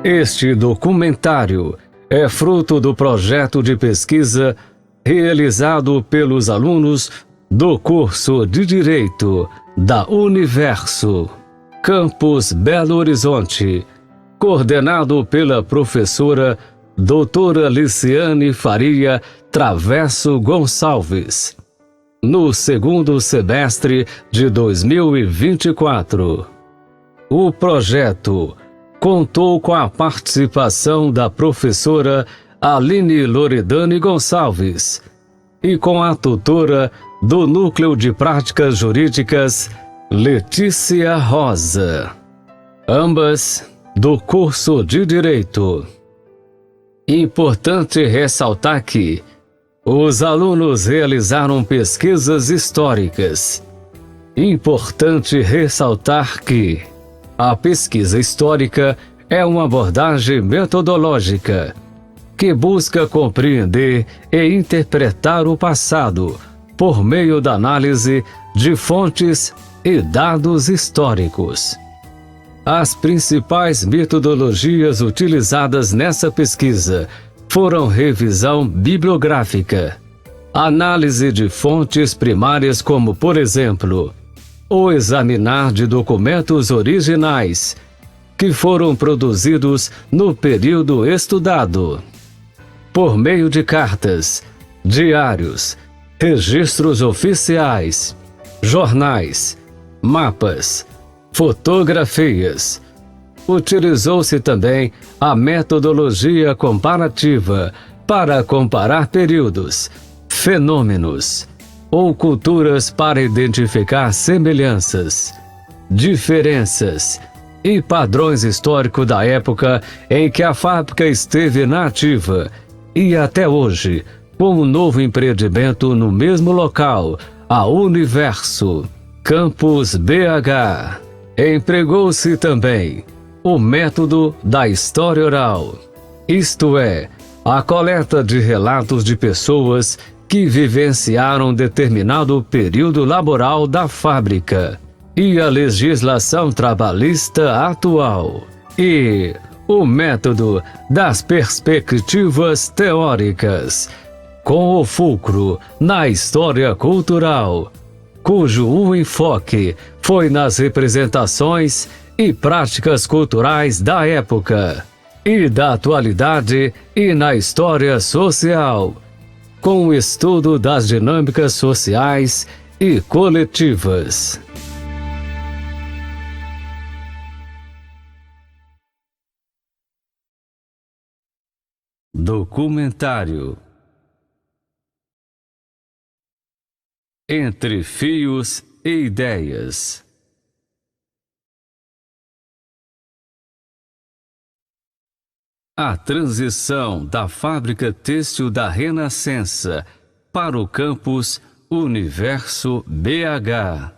Este documentário é fruto do projeto de pesquisa realizado pelos alunos do curso de Direito da Universo, Campus Belo Horizonte, coordenado pela professora doutora Liciane Faria Traverso Gonçalves, no segundo semestre de 2024. O projeto contou com a participação da professora Aline Loredane Gonçalves e com a tutora do Núcleo de Práticas Jurídicas, Letícia Rosa, ambas do curso de Direito. Importante ressaltar que os alunos realizaram pesquisas históricas. Importante ressaltar que a pesquisa histórica é uma abordagem metodológica que busca compreender e interpretar o passado por meio da análise de fontes e dados históricos. As principais metodologias utilizadas nessa pesquisa foram revisão bibliográfica, análise de fontes primárias como, por exemplo, o examinar de documentos originais que foram produzidos no período estudado, por meio de cartas, diários, registros oficiais, jornais, mapas, fotografias. Utilizou-se também a metodologia comparativa para comparar períodos, fenômenos ou culturas para identificar semelhanças, diferenças e padrões históricos da época em que a fábrica esteve na ativa e até hoje, com um novo empreendimento no mesmo local, a Universo, Campus BH. Empregou-se também o método da história oral, isto é, a coleta de relatos de pessoas que vivenciaram determinado período laboral da fábrica, e a legislação trabalhista atual, e o método das perspectivas teóricas, com o fulcro na história cultural, cujo o enfoque foi nas representações e práticas culturais da época e da atualidade e na história social, com o estudo das dinâmicas sociais e coletivas. Documentário Entre Fios e Ideias. A transição da fábrica têxtil da Renascença para o campus Universo BH.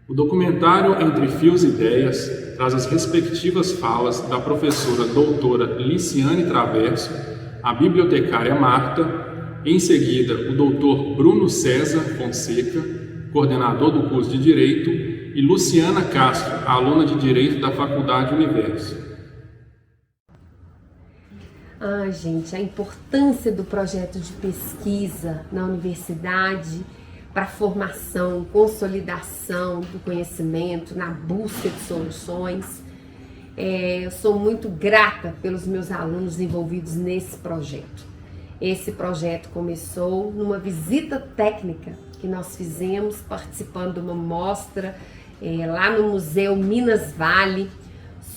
O documentário Entre Fios e Ideias traz as respectivas falas da professora doutora Liciane Traverso, a bibliotecária Marta, em seguida o doutor Bruno César Fonseca, coordenador do curso de Direito, e Luciana Castro, aluna de Direito da Faculdade Universo. Gente, a importância do projeto de pesquisa na universidade para a formação, consolidação do conhecimento, na busca de soluções. Eu sou muito grata pelos meus alunos envolvidos nesse projeto. Esse projeto começou numa visita técnica que nós fizemos participando de uma mostra lá no Museu Minas Vale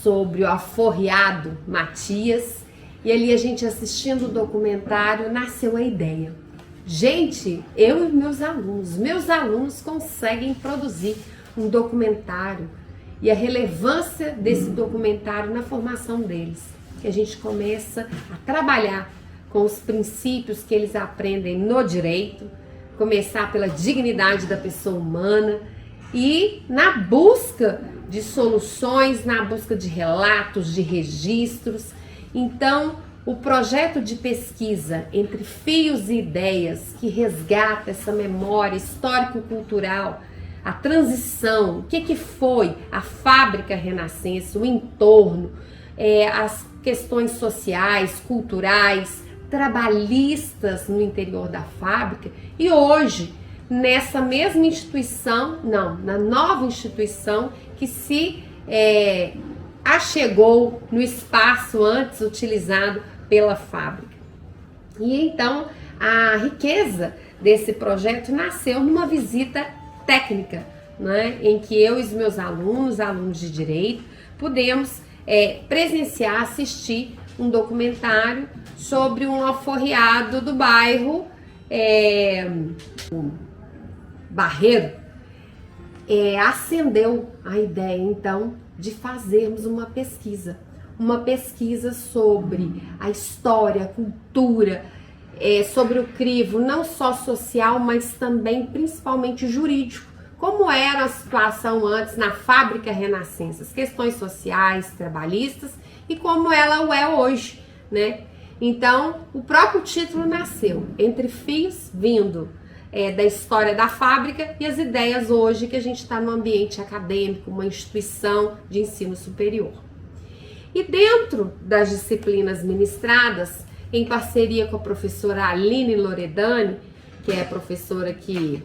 sobre o aforreado Matias, e ali a gente assistindo o documentário nasceu a ideia. Gente, eu e meus alunos conseguem produzir um documentário e a relevância desse documentário na formação deles, que a gente começa a trabalhar com os princípios que eles aprendem no direito, começar pela dignidade da pessoa humana e na busca de soluções, na busca de relatos, de registros. Então, o projeto de pesquisa Entre Fios e Ideias, que resgata essa memória histórico-cultural, a transição, o que foi a fábrica renascença, o entorno, as questões sociais, culturais, trabalhistas no interior da fábrica, e hoje, nessa mesma instituição, na nova instituição que se achegou no espaço antes utilizado pela fábrica. E então a riqueza desse projeto nasceu numa visita técnica, né, em que eu e os meus alunos de direito, pudemos presenciar, assistir um documentário sobre um alforriado do bairro Barreiro. Acendeu a ideia então de fazermos uma pesquisa sobre a história, a cultura, sobre o crivo, não só social, mas também principalmente jurídico. Como era a situação antes na fábrica renascença, as questões sociais, trabalhistas, e como ela o é hoje, né? Então, o próprio título nasceu, Entre Fios, vindo da história da fábrica e as ideias hoje que a gente está no ambiente acadêmico, uma instituição de ensino superior. E dentro das disciplinas ministradas, em parceria com a professora Aline Loredani, que é a professora que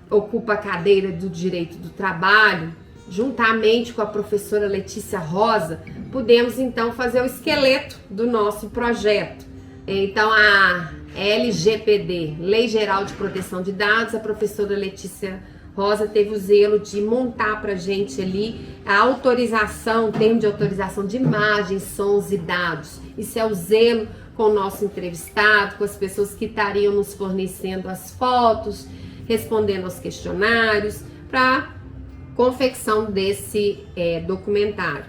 ocupa a cadeira do Direito do Trabalho, juntamente com a professora Letícia Rosa, pudemos então fazer o esqueleto do nosso projeto. Então a LGPD, Lei Geral de Proteção de Dados, a professora Letícia Rosa teve o zelo de montar pra gente ali a autorização, o termo de autorização de imagens, sons e dados. Isso é o zelo com o nosso entrevistado, com as pessoas que estariam nos fornecendo as fotos, respondendo aos questionários, para confecção desse documentário.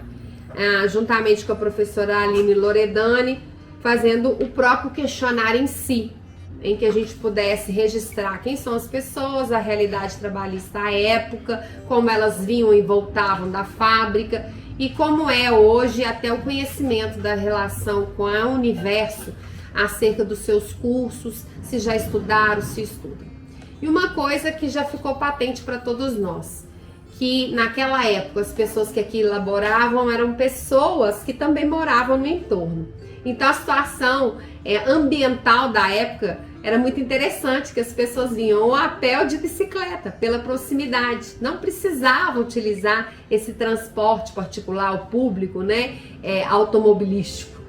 Juntamente com a professora Aline Loredani, fazendo o próprio questionário em si, em que a gente pudesse registrar quem são as pessoas, a realidade trabalhista à época, como elas vinham e voltavam da fábrica e como é hoje até o conhecimento da relação com a Universo acerca dos seus cursos, se já estudaram, se estudam. E uma coisa que já ficou patente para todos nós, que naquela época as pessoas que aqui elaboravam eram pessoas que também moravam no entorno. Então a situação ambiental da época era muito interessante, que as pessoas vinham ou a pé ou de bicicleta, pela proximidade. Não precisavam utilizar esse transporte particular, o público, né, automobilístico.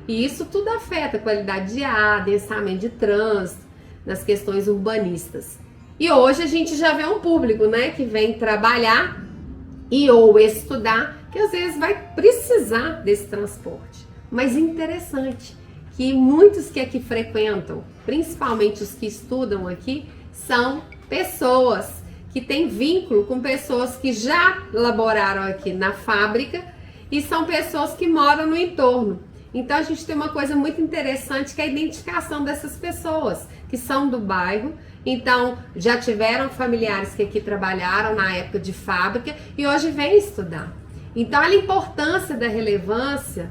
E isso tudo afeta a qualidade de ar, densamento de trânsito, nas questões urbanistas. E hoje a gente já vê um público, né, que vem trabalhar e ou estudar, que às vezes vai precisar desse transporte. Mas interessante que muitos que aqui frequentam, principalmente os que estudam aqui, são pessoas que têm vínculo com pessoas que já laboraram aqui na fábrica e são pessoas que moram no entorno. Então a gente tem uma coisa muito interessante, que é a identificação dessas pessoas que são do bairro. Então já tiveram familiares que aqui trabalharam na época de fábrica e hoje vêm estudar. Então olha a importância da relevância,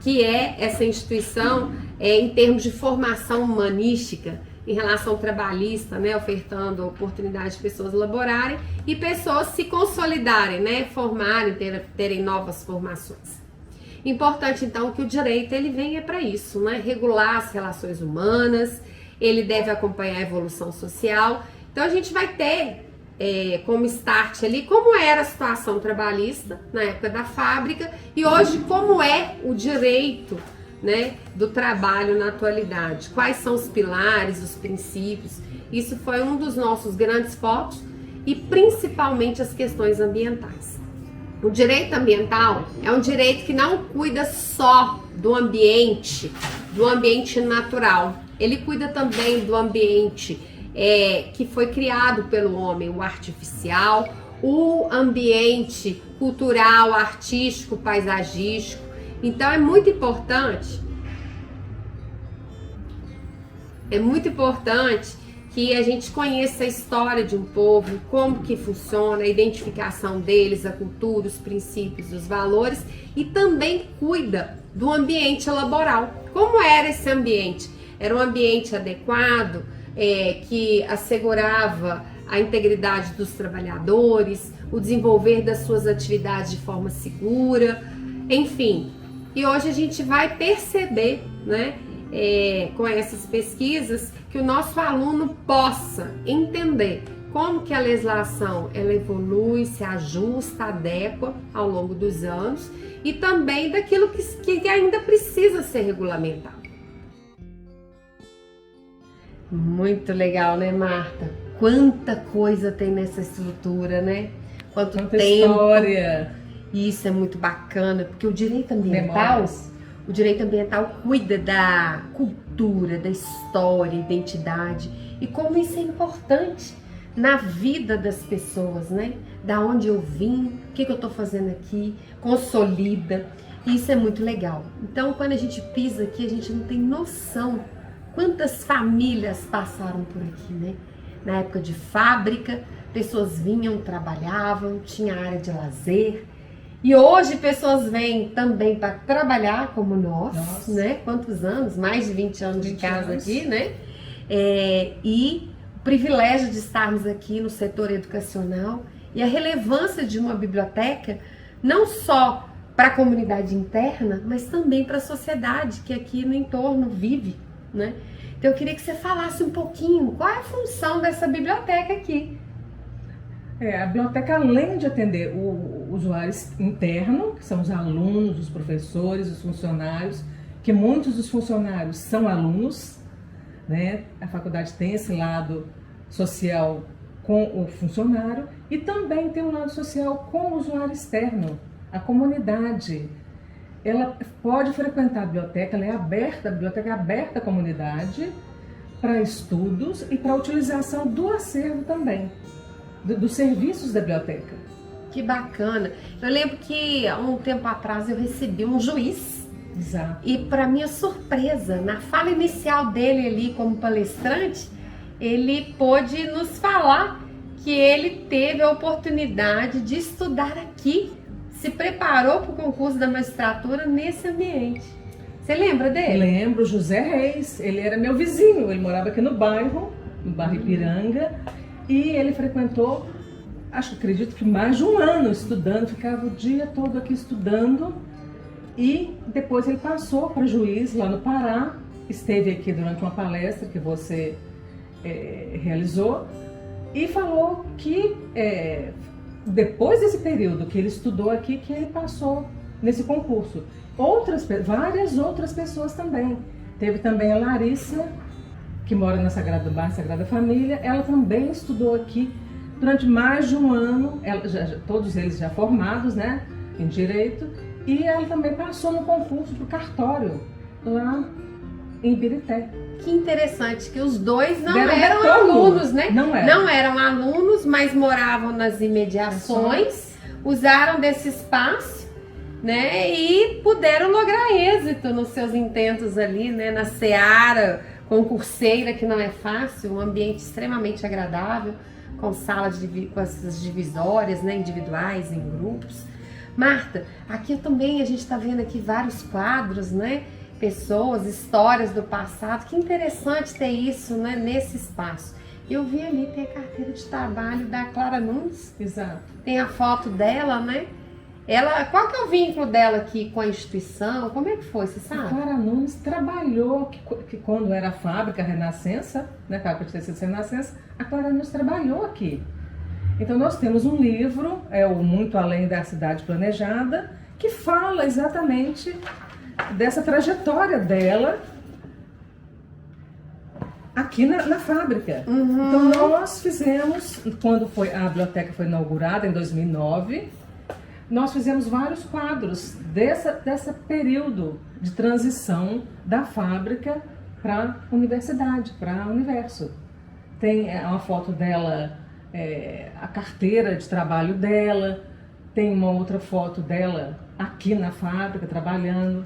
que é essa instituição em termos de formação humanística em relação ao trabalhista, né, ofertando oportunidade de pessoas laborarem e pessoas se consolidarem, né, formarem, terem novas formações. Importante então que o direito ele venha para isso, né, regular as relações humanas, ele deve acompanhar a evolução social. Então a gente vai ter como start ali como era a situação trabalhista na época da fábrica e hoje como é o direito, né, do trabalho na atualidade, quais são os pilares, os princípios. Isso foi um dos nossos grandes focos e principalmente as questões ambientais. O direito ambiental é um direito que não cuida só do ambiente natural, ele cuida também do ambiente que foi criado pelo homem, o artificial, o ambiente cultural, artístico, paisagístico. Então é muito importante que a gente conheça a história de um povo, como que funciona, a identificação deles, a cultura, os princípios, os valores, e também cuida do ambiente laboral. Como era esse ambiente? Era um ambiente adequado, que assegurava a integridade dos trabalhadores, o desenvolver das suas atividades de forma segura, enfim. E hoje a gente vai perceber, né, com essas pesquisas, que o nosso aluno possa entender como que a legislação ela evolui, se ajusta, adequa ao longo dos anos, e também daquilo que ainda precisa ser regulamentado. Muito legal, né, Marta? Quanta coisa tem nessa estrutura, né? Quanta tempo. História. Isso é muito bacana, porque o direito ambiental, cuida da cultura, da história, identidade, e como isso é importante na vida das pessoas, né? Da onde eu vim, o que eu tô fazendo aqui, consolida. Isso é muito legal. Então, quando a gente pisa aqui, a gente não tem noção quantas famílias passaram por aqui, né? Na época de fábrica, pessoas vinham, trabalhavam, tinha área de lazer. E hoje pessoas vêm também para trabalhar como nós, né? Quantos anos? Mais de 20 anos de casa aqui, né? E o privilégio de estarmos aqui no setor educacional e a relevância de uma biblioteca, não só para a comunidade interna, mas também para a sociedade que aqui no entorno vive, né? Então eu queria que você falasse um pouquinho qual é a função dessa biblioteca aqui. A biblioteca, além de atender o usuário interno, que são os alunos, os professores, os funcionários, que muitos dos funcionários são alunos, né? A faculdade tem esse lado social com o funcionário e também tem um lado social com o usuário externo, a comunidade. Ela pode frequentar a biblioteca, ela é aberta, a biblioteca é aberta à comunidade para estudos e para utilização do acervo também, dos serviços da biblioteca. Que bacana! Eu lembro que há um tempo atrás eu recebi um juiz. Exato. E para minha surpresa, na fala inicial dele ali como palestrante, ele pôde nos falar que ele teve a oportunidade de estudar aqui, se preparou para o concurso da magistratura nesse ambiente. Você lembra dele? Lembro, José Reis, ele era meu vizinho, ele morava aqui no bairro Ipiranga, e ele frequentou, acredito que mais de um ano estudando, ficava o dia todo aqui estudando, e depois ele passou para juiz lá no Pará, esteve aqui durante uma palestra que você realizou, e falou que depois desse período que ele estudou aqui, que ele passou nesse concurso. Várias outras pessoas também. Teve também a Larissa, que mora no bairro Sagrada Família, ela também estudou aqui durante mais de um ano, todos eles já formados, né, em Direito, e ela também passou no concurso para o cartório, lá em Ibirité. Que interessante, que os dois não eram alunos, né? Não eram alunos, mas moravam nas imediações, usaram desse espaço, né? E puderam lograr êxito nos seus intentos ali, né? Na seara concurseira, que não é fácil, um ambiente extremamente agradável, com salas com essas divisórias, né? Individuais, em grupos. Marta, aqui também a gente está vendo aqui vários quadros, né? Pessoas, histórias do passado. Que interessante ter isso, né, nesse espaço. Eu vi ali, tem a carteira de trabalho da Clara Nunes. Exato. Tem a foto dela, né? Qual que é o vínculo dela aqui com a instituição? Como é que foi, você sabe? A Clara Nunes trabalhou, que quando era a fábrica Renascença, né, a fábrica de tecidos Renascença, a Clara Nunes trabalhou aqui. Então nós temos um livro, o Muito Além da Cidade Planejada, que fala exatamente dessa trajetória dela aqui na fábrica. Uhum. Então nós fizemos, quando a biblioteca foi inaugurada em 2009, nós fizemos vários quadros dessa período de transição da fábrica para a universidade, para o universo. Tem uma foto dela, a carteira de trabalho dela, tem uma outra foto dela aqui na fábrica trabalhando.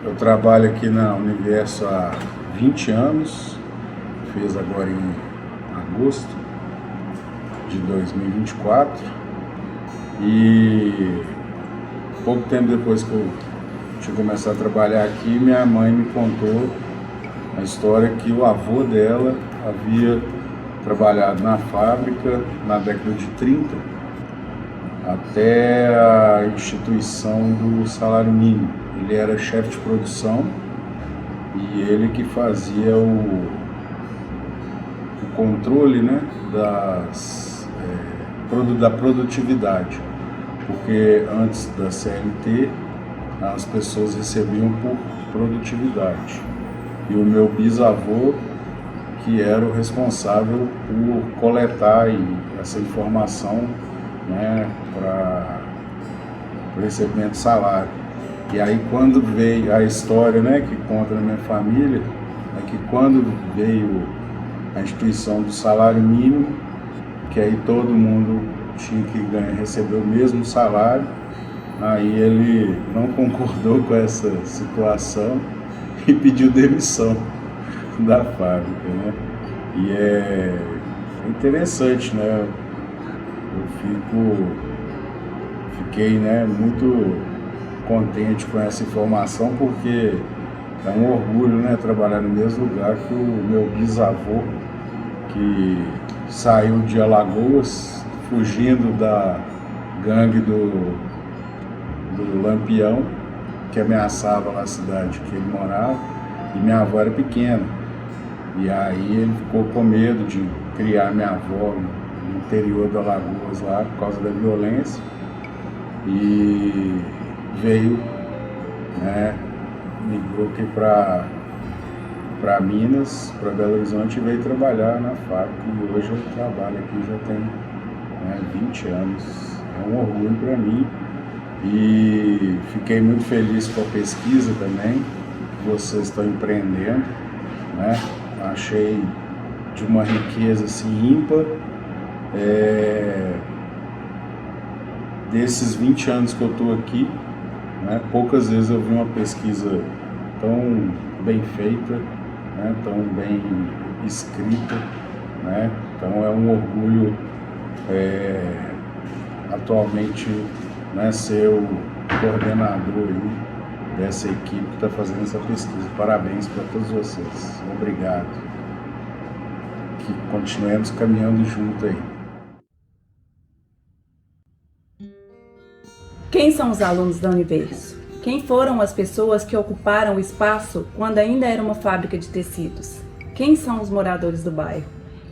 Eu trabalho aqui na Universo há 20 anos, fiz agora em agosto de 2024, e pouco tempo depois que eu tinha começado a trabalhar aqui, minha mãe me contou a história que o avô dela havia trabalhado na fábrica na década de 30 até a instituição do salário mínimo. Ele era chefe de produção e ele que fazia o controle, né, da produtividade, porque antes da CLT as pessoas recebiam por produtividade. E o meu bisavô, que era o responsável por coletar essa informação, né, para o recebimento de salário. E aí quando veio a história, né, que conta na minha família, é que quando veio a instituição do salário mínimo, que aí todo mundo tinha que receber o mesmo salário, aí ele não concordou com essa situação e pediu demissão da fábrica, né? E é interessante, né? Eu fiquei, né, muito contente com essa informação, porque é um orgulho, né, trabalhar no mesmo lugar que o meu bisavô, que saiu de Alagoas fugindo da gangue do Lampião, que ameaçava lá a cidade que ele morava, e minha avó era pequena. E aí ele ficou com medo de criar minha avó no interior do Alagoas lá por causa da violência, e veio, né, migrou aqui para Minas, para Belo Horizonte, e veio trabalhar na fábrica, e hoje eu trabalho aqui já tem, né, 20 anos. É um orgulho para mim, e fiquei muito feliz com a pesquisa também que vocês estão empreendendo, né? Achei de uma riqueza assim ímpar. Desses 20 anos que eu estou aqui, né, poucas vezes eu vi uma pesquisa tão bem feita, né, tão bem escrita, né? Então é um orgulho atualmente, né, ser o coordenador aí dessa equipe que está fazendo essa pesquisa. Parabéns para todos vocês. Obrigado. Que continuemos caminhando junto aí. Quem são os alunos da Universo? Quem foram as pessoas que ocuparam o espaço quando ainda era uma fábrica de tecidos? Quem são os moradores do bairro?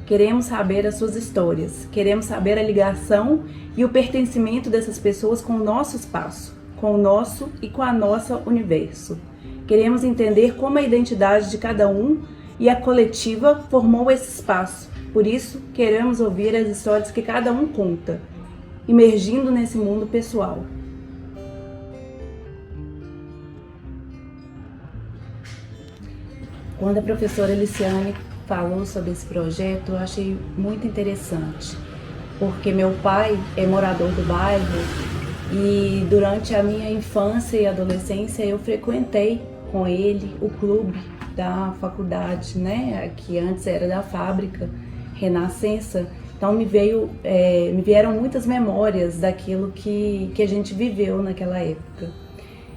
Queremos saber as suas histórias, queremos saber a ligação e o pertencimento dessas pessoas com o nosso espaço, com o nosso e com a nossa Universo. Queremos entender como a identidade de cada um e a coletiva formou esse espaço. Por isso, queremos ouvir as histórias que cada um conta, imergindo nesse mundo pessoal. Quando a professora Liciane falou sobre esse projeto, eu achei muito interessante, porque meu pai é morador do bairro e durante a minha infância e adolescência eu frequentei com ele o clube da faculdade, né, que antes era da fábrica Renascença. Então me vieram muitas memórias daquilo que a gente viveu naquela época.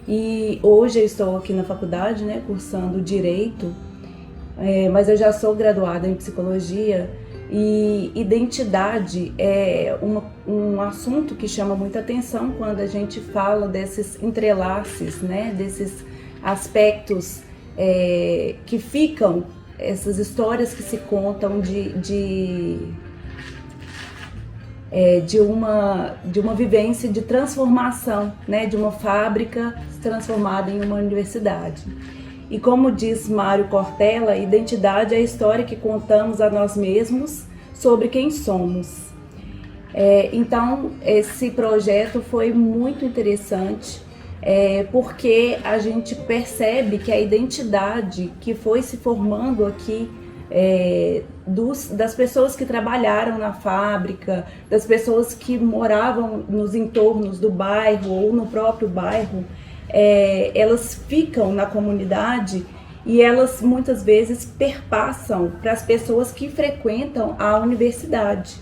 E hoje eu estou aqui na faculdade, né, cursando Direito, mas eu já sou graduada em Psicologia, e identidade é um assunto que chama muita atenção quando a gente fala desses entrelaces, né, desses aspectos que ficam, essas histórias que se contam de uma vivência de transformação, né, de uma fábrica transformada em uma universidade. E como diz Mário Cortella, identidade é a história que contamos a nós mesmos sobre quem somos. Então, esse projeto foi muito interessante, porque a gente percebe que a identidade que foi se formando aqui, das pessoas que trabalharam na fábrica, das pessoas que moravam nos entornos do bairro ou no próprio bairro, elas ficam na comunidade e elas muitas vezes perpassam para as pessoas que frequentam a universidade.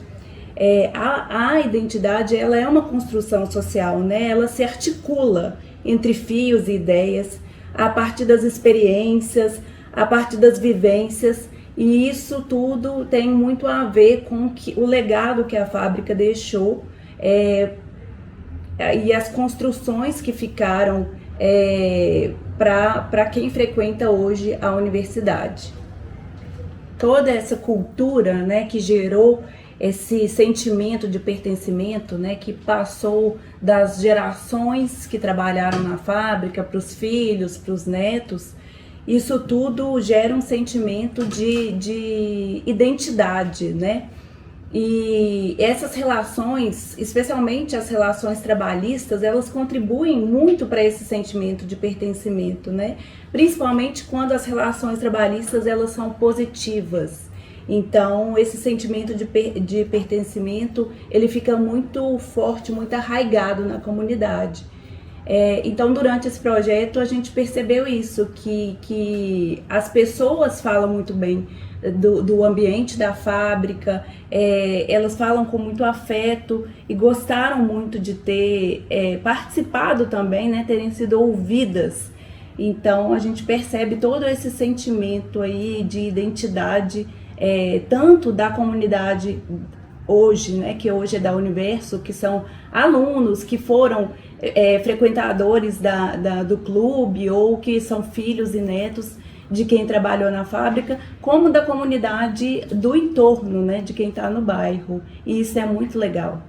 A identidade, ela é uma construção social, né? Ela se articula entre fios e ideias, a partir das experiências, a partir das vivências, e isso tudo tem muito a ver com o legado que a fábrica deixou e as construções que ficaram para quem frequenta hoje a universidade. Toda essa cultura, né, que gerou esse sentimento de pertencimento, né, que passou das gerações que trabalharam na fábrica para os filhos, para os netos, isso tudo gera um sentimento de identidade, né? E essas relações, especialmente as relações trabalhistas, elas contribuem muito para esse sentimento de pertencimento, né? Principalmente quando as relações trabalhistas elas são positivas. Então, esse sentimento de pertencimento, ele fica muito forte, muito arraigado na comunidade. Então, durante esse projeto, a gente percebeu isso, que as pessoas falam muito bem do ambiente da fábrica, elas falam com muito afeto e gostaram muito de ter participado também, né, terem sido ouvidas. Então, a gente percebe todo esse sentimento aí de identidade, tanto da comunidade hoje, né, que hoje é da Universo, que são alunos que foram frequentadores do clube ou que são filhos e netos de quem trabalhou na fábrica, como da comunidade do entorno, né, de quem está no bairro. E isso é muito legal.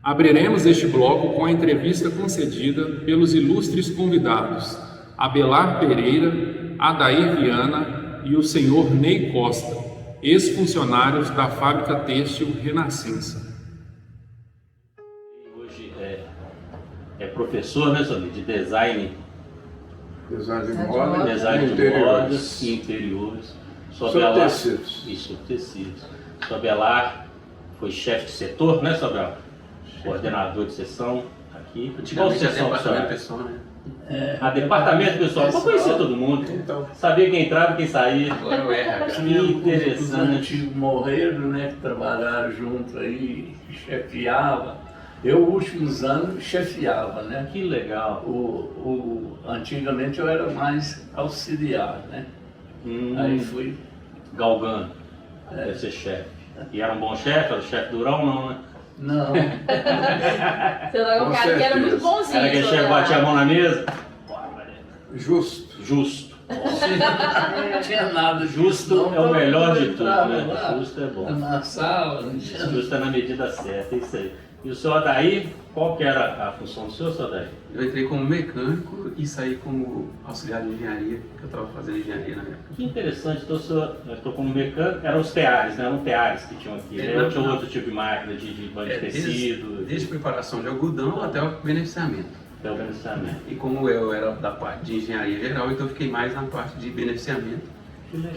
Abriremos este bloco com a entrevista concedida pelos ilustres convidados Abelar Pereira, Adair Viana e o senhor Ney Costa, ex-funcionários da Fábrica Têxtil Renascença. Hoje é professor, né, de design de modas e interiores. Sobre tecidos. Isso, tecidos. Sobre Abelar foi chefe de setor, né, sobre coordenador de seção aqui. Qual seção, departamento pessoal, né? Departamento pessoal, para conhecer todo mundo, então, saber quem entrava e quem saía. Agora o RH. Que interessante. Os antigos morreram, né, que trabalharam junto aí, chefiava. Eu, últimos anos, chefiava, né? Que legal. Antigamente eu era mais auxiliar, né? Aí fui galgando, deve ser chefe. E era um bom chefe? Era o chefe durão, não, né? Não. Você era um cara que era muito bonzinho. Era aquele chefe que batia a mão na mesa? Justo. Não tinha nada. Justo é o melhor de tudo, né? Justo é bom. Na sala. Justo é na medida certa, é isso aí. E o senhor Adair, qual que era a função do senhor Adair? Eu entrei como mecânico e saí como auxiliar de engenharia, que eu estava fazendo engenharia na época. Que interessante, então o senhor entrou como mecânico, eram os teares, né? Eram teares que tinham aqui, né? Ou tinha outro tipo de máquina de banho de tecido? Desde preparação de algodão até o beneficiamento. Até o beneficiamento. E como eu era da parte de engenharia geral, então eu fiquei mais na parte de beneficiamento,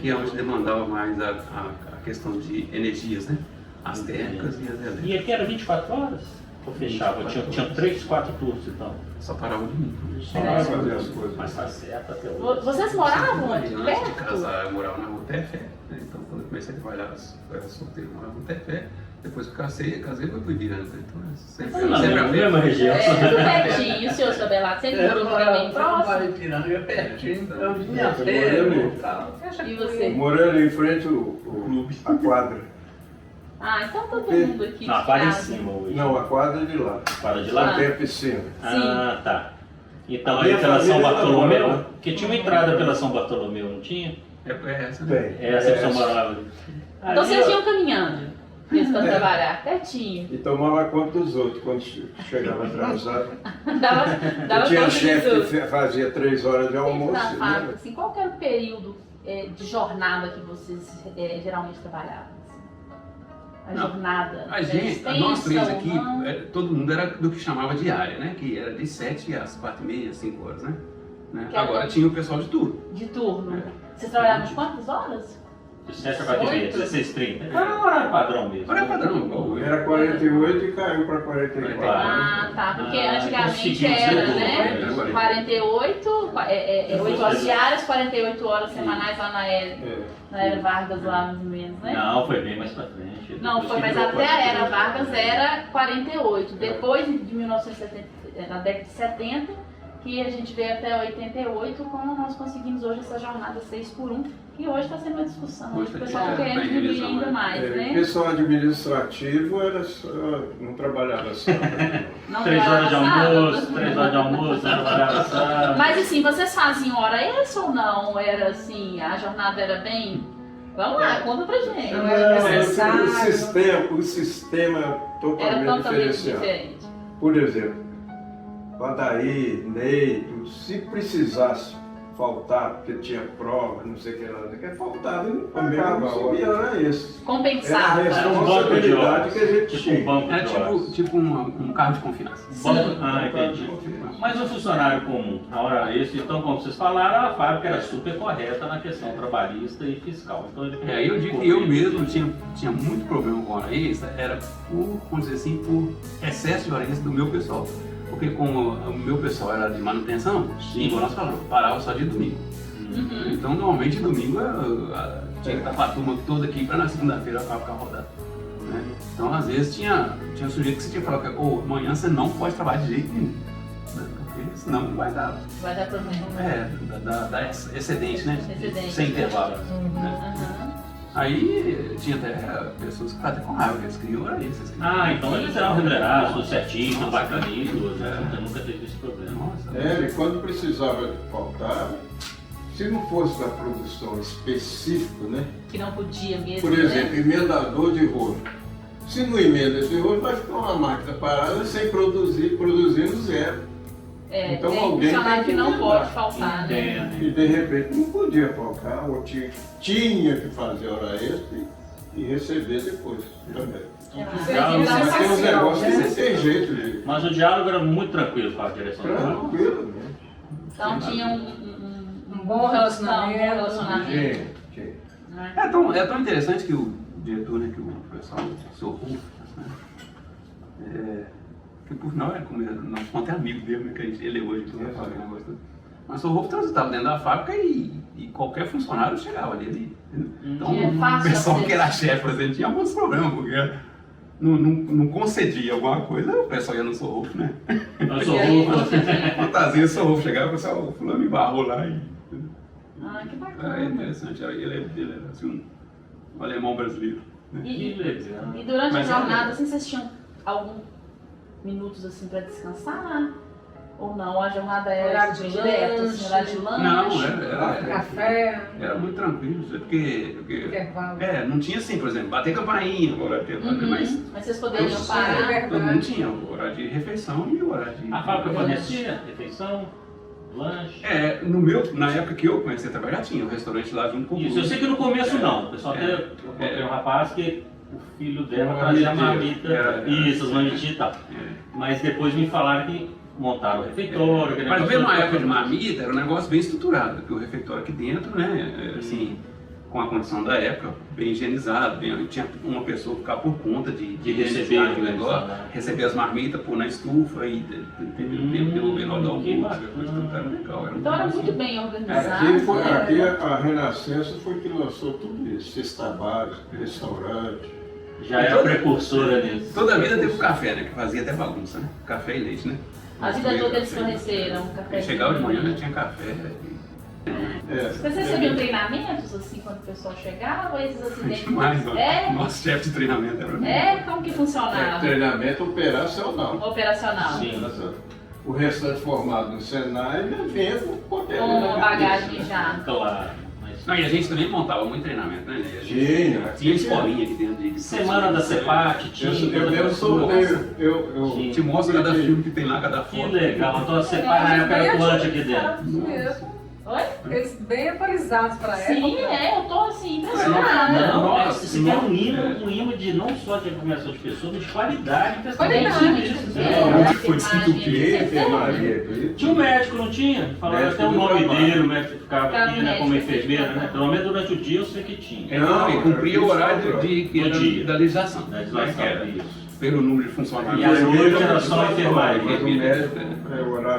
que é onde demandava mais a questão de energias, né? As térmicas e as elétricas. E aqui era 24 horas? Ou fechava? Tinha 3, 4 turnos então? Só parava de mim. Só fazer as coisas. Mas tá certo até hoje. Vocês moravam Antes perto? de casar, eu morava na Rua Tefé, né? Então quando eu comecei a trabalhar, eu era solteiro, eu morava na Rua Tefé. Depois que eu casei e fui pro Ibiranga. Então sempre na mesma região. Tudo pertinho. E o senhor Abelar sempre morou também próximo? Ibiranga é pertinho, então eu vinha a pé e tal. E você? Morei ali em frente a quadra. Ah, então todo mundo aqui. Não, a quadra em cima hoje. Não, a quadra de lá. A quadra de lá? Tem a piscina. Ah, tá. Então aí pela São Bartolomeu? Porque tinha uma entrada pela São Bartolomeu, não tinha? É essa, né? Tem. É essa que o senhor morava ali. Então vocês iam caminhando para trabalhar, pertinho. E tomava conta dos outros quando chegava atrasado. Dava tinha conta chefe de tudo. que fazia 3 horas de almoço. Na fábrica, assim, qual que era o período de jornada que vocês geralmente trabalhavam? A jornada? Nós três aqui, todo mundo era do que chamava diária, né? Que era de 7 às 4h30, 5 horas, né? Agora tinha o pessoal de turno. De turno. Vocês trabalhavam de quantas horas? 7 a 4h30, 16h30. Era horário padrão mesmo. Horário padrão. Era 48 e caiu para 44. Ah, tá. Porque antigamente era, né? 48, 8 horas diárias, 48 horas semanais lá na era Vargas, lá mais ou menos, né? Não, foi bem mais pra frente. Não, foi, mas até a era Vargas era 48. Depois de 1970, na década de 70, que a gente veio até 88, como nós conseguimos hoje essa jornada 6x1, que hoje está sendo uma discussão. Hoje o pessoal está querendo diminuir ainda mais, né? O pessoal administrativo era só, não trabalhava sábado. 3 horas de almoço, 3 horas de almoço, não trabalhava sábado. Mas assim, vocês faziam hora extra ou não? Era assim, a jornada era bem... Vamos lá, conta pra gente. Não, o sistema era totalmente diferenciado. diferente. Por exemplo, Padaí, Ney, se precisasse faltar, porque tinha prova, não sei o que lá, faltava e não pagava, subia era isso. Compensava. Era a responsabilidade que a gente tinha. Era tipo um carro de confiança. Entendi. Mas o funcionário comum, na hora extra, então, como vocês falaram, a fábrica era super correta na questão trabalhista e fiscal. Então, eu digo que eu mesmo tinha muito problema com hora extra, era por, vamos dizer assim, por excesso de hora extra do meu pessoal. Porque como o meu pessoal era de manutenção, igual nós falamos, parava só de domingo. Então, normalmente, domingo tinha que estar com a turma toda aqui para na segunda-feira a fábrica rodar. Né? Então, às vezes, tinha sujeito que você tinha que falar que amanhã você não pode trabalhar de jeito nenhum. Né? Porque senão vai dar... Vai dar problema. Dá excedente, né? Excedente. Sem intervalo. Né? Aí tinha até pessoas que ficavam até com raiva, que eles queriam hora extra. Então eles eram remunerados, tudo certinho, tudo bacaninho, nunca teve esse problema. E quando precisava faltar, se não fosse da produção específica, né? Que não podia mesmo. Por exemplo, emendador de rolo. Se não emenda esse rolo, vai ficar uma máquina parada sem produzindo zero. Então alguém tem que não pode faltar, né? E de repente não podia faltar, ou tinha que fazer hora extra e receber depois também. Mas tem uns negócios que não tem jeito de... Mas o diálogo era muito tranquilo com a direção. Tranquilo mesmo. Então tinha um bom relacionamento. É tão interessante que o diretor, né, que o professor Sorrufo, né? Que por final nós somos até amigo dele, né, que ele hoje na fábrica. Mas o Sorrufo transitava dentro da fábrica e qualquer funcionário chegava ali. Então o pessoal que era chefe, por exemplo, tinha alguns problemas, porque não concedia alguma coisa, o pessoal ia no Sorrufo, né? O Sorrufo, fantasia, o Sorrufo chegava e o pessoal, o fulano me barrou lá. Que bacana. Era interessante, ele era assim, um alemão brasileiro. Né? E durante a jornada, assim, vocês tinham alguns minutos assim para descansar? Ou não? A jornada era direto, assim, horário de lanche? Não, era café. Era muito tranquilo, porque não tinha assim, por exemplo, bater campainha, horário de mas vocês poderiam parar? Todo mundo tinha o horário de refeição e o horário de... A fábrica fornecia refeição, lanche? Na época que eu comecei a trabalhar, tinha um restaurante lá junto com o... Isso, eu sei que no começo não. O pessoal tem um rapaz que o filho dela trazia marmita, as marmitinhas e tal. Mas depois me falaram que montaram o refeitório. Mas mesmo na época de marmita, era um negócio bem estruturado, porque o refeitório aqui dentro, né, assim, com a condição da época, bem higienizado, tinha uma pessoa que ficava por conta de receber aquele negócio, receber as marmitas, pôr na estufa e devolver no almoço, era legal. Então era muito bem organizado. Aqui a Renascença foi que lançou tudo isso, cesta básica, restaurante. Já era precursora nisso. Toda a vida teve o café, né, que fazia até bagunça, né, café e leite, né. A vida toda eles forneceram café. Chegava de manhã, tinha café. Vocês recebiam treinamentos assim quando o pessoal chegava? Ou esses acidentes? Nosso chefe de treinamento era como que funcionava? Treinamento operacional. Operacional. Sim. O restante formado no Senai vinha com uma bagagem já. Claro. Não, e a gente também montava muito treinamento, né? Tinha escolinha aqui dentro. Semana da CEPAC, tinha. Eu te mostro cada filme que tem lá, cada foto. Que legal, então a CEPAC na época era atuante aqui dentro. Oi? Eles bem atualizados para a época. Sim, eu tô assim, impressionada. Nossa, se quer um imã de não só de aglomeração de pessoas, mas de qualidade. Foi desentupir a enfermaria. Tinha um médico, não tinha? Falava até o nome dele, o médico ficava aqui, né, como enfermeira, né? Pelo menos durante o dia eu sei que tinha. Não, e cumpria o horário do dia, que era da legislação. Da legislação, isso. Pelo número de funcionários. E a noite era só enfermaria.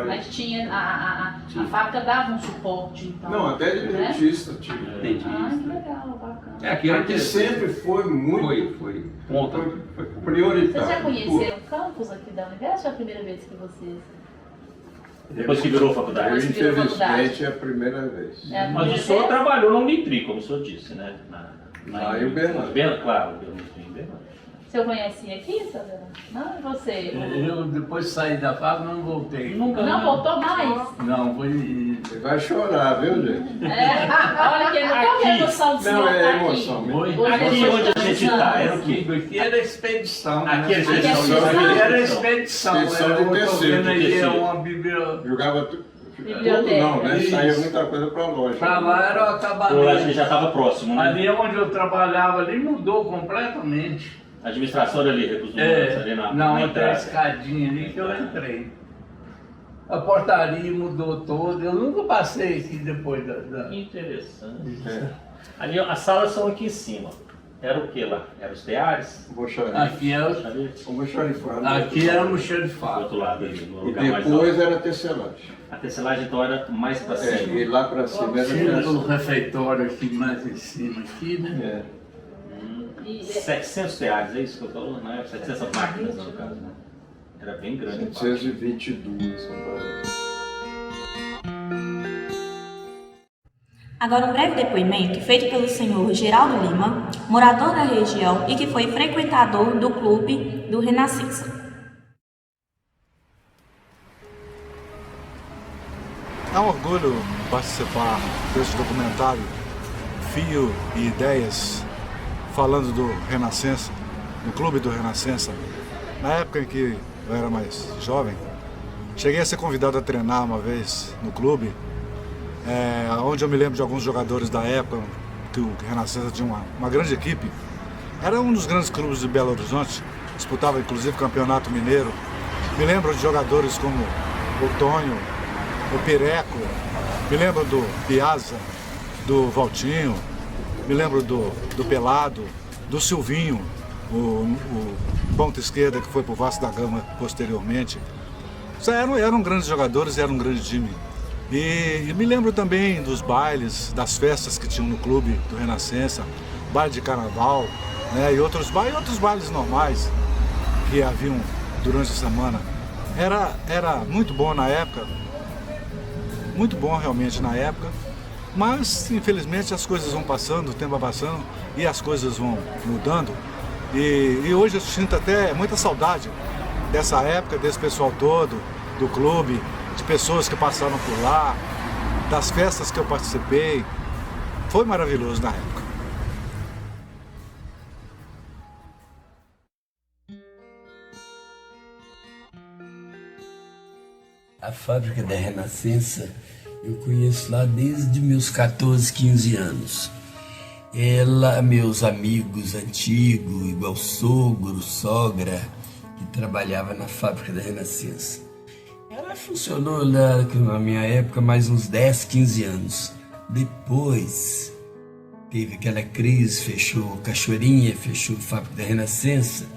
Mas tinha, a fábrica dava um suporte, então. Não, até de dentista tinha. Ah, que legal, bacana. Aqui sempre foi muito. Foi prioritário. Vocês já conheceram o campus aqui da Universo ou é a primeira vez que vocês... Depois que virou faculdade? Infelizmente é a primeira vez. Mas o senhor trabalhou na Unitri, como o senhor disse, né? Lá em Uberlândia. Claro, em Uberlândia. O senhor conhecia aqui, Isabela? Não, e você? Eu depois saí da fábrica não voltei. Não voltou mais? Não, foi... Você vai chorar, viu, gente? Olha que eu não tô vendo emoção do senhor. Não, é tá emoção mesmo. Aqui onde a gente está, era o quê? Aqui era expedição. Aqui era expedição. Era expedição. Expedição de tecido. Aí uma biblioteca. Jogava tudo não, né? Saía muita coisa para longe. Para lá era o acabamento. Eu acho que já estava próximo, né? Ali onde eu trabalhava ali mudou completamente. A administração ali, recursos humanos, ali na entrada. Escadinha ali que eu entrei. A portaria mudou toda. Eu nunca passei aqui depois da... Que interessante. Ali, as salas são aqui em cima. Era o que lá? Era os teares? Aqui era o moxarifado. Aqui era o moxarifado. Do outro lado ali. No E lugar mais alto. depois era a tecelagem. A tecelagem então era mais para cima. E lá para cima era o refeitório aqui mais em cima aqui, né? 700 teares, é isso que eu estou falando? Não é 700 máquinas no caso, né? Era bem grande. 722. Agora um breve depoimento feito pelo senhor Geraldo Lima, morador da região e que foi frequentador do clube do Renascença. É um orgulho participar desse documentário Fio e Ideias, falando do Renascença, do clube do Renascença. Na época em que eu era mais jovem, cheguei a ser convidado a treinar uma vez no clube, onde eu me lembro de alguns jogadores da época, que o Renascença tinha uma grande equipe. Era um dos grandes clubes de Belo Horizonte, disputava inclusive o Campeonato Mineiro. Me lembro de jogadores como o Tonho, o Pireco, me lembro do Piazza, do Valtinho, me lembro do Pelado, do Silvinho, o ponta esquerda que foi para o Vasco da Gama posteriormente. Eram grandes jogadores e era um grande time. E me lembro também dos bailes, das festas que tinham no clube do Renascença, baile de carnaval, né, e outros bailes normais que haviam durante a semana. Era muito bom na época, muito bom realmente na época, mas infelizmente as coisas vão passando, o tempo vai passando e as coisas vão mudando. E hoje eu sinto até muita saudade dessa época, desse pessoal todo, do clube, de pessoas que passaram por lá, das festas que eu participei. Foi maravilhoso na época. A fábrica da Renascença eu conheço lá desde meus 14, 15 anos. Ela, meus amigos antigos, igual sogro, sogra, que trabalhava na fábrica da Renascença. Ela funcionou lá, na minha época, mais uns 10, 15 anos. Depois, teve aquela crise, fechou Cachoeirinha, fechou a fábrica da Renascença.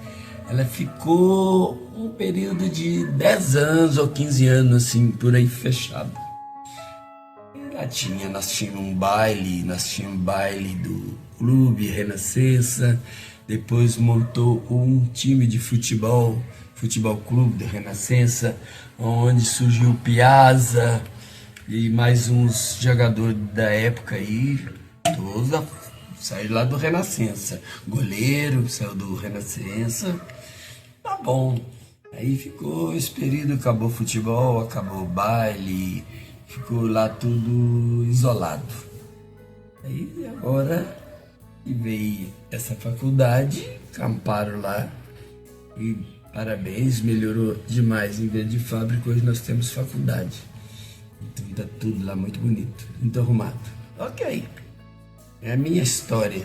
Ela ficou um período de 10 anos ou 15 anos, assim, por aí fechada. Nós tínhamos um baile do clube Renascença, depois montou um time de futebol clube da Renascença, onde surgiu o Piazza e mais uns jogadores da época aí, todos saíram lá do Renascença. Goleiro saiu do Renascença, tá bom. Aí ficou esse período, acabou o futebol, acabou o baile, ficou lá tudo isolado. Aí agora veio essa faculdade, acamparam lá e parabéns, melhorou demais. Em vez de fábrica, hoje nós temos faculdade. Então tá tudo lá muito bonito, muito arrumado. Ok, é a minha história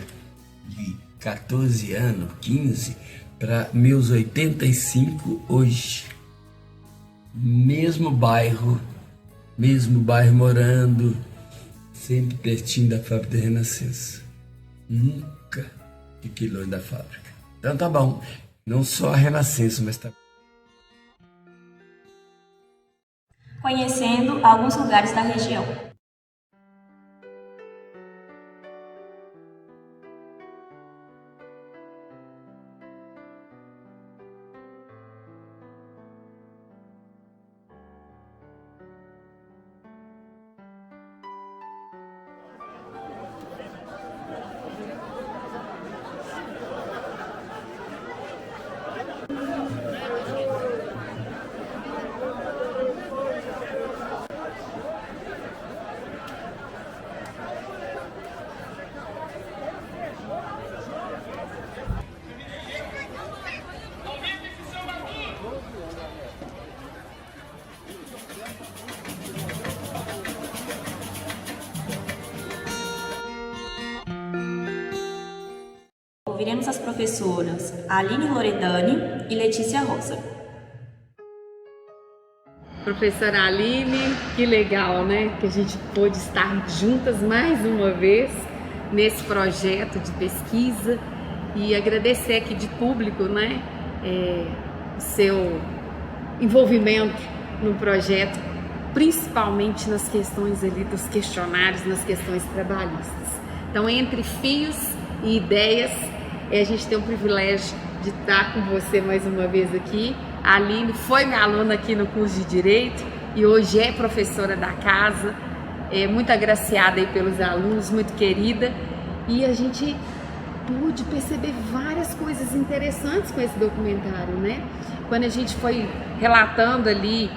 de 14 anos, 15, para meus 85 hoje. Mesmo bairro morando, sempre pertinho da fábrica da Renascença. Nunca fiquei longe da fábrica. Então tá bom, não só a Renascença, mas tá. Conhecendo alguns lugares da região. Ouviremos as professoras Aline Loredani e Letícia Rosa. Professora Aline, que legal, né? Que a gente pôde estar juntas mais uma vez nesse projeto de pesquisa e agradecer aqui de público, né? O seu envolvimento no projeto, principalmente nas questões ali dos questionários, nas questões trabalhistas. Então, entre fios e ideias, a gente tem o privilégio de estar com você mais uma vez aqui. A Aline foi minha aluna aqui no curso de Direito e hoje é professora da casa, muito agraciada aí pelos alunos, muito querida. E a gente pôde perceber várias coisas interessantes com esse documentário, né? Quando a gente foi relatando ali,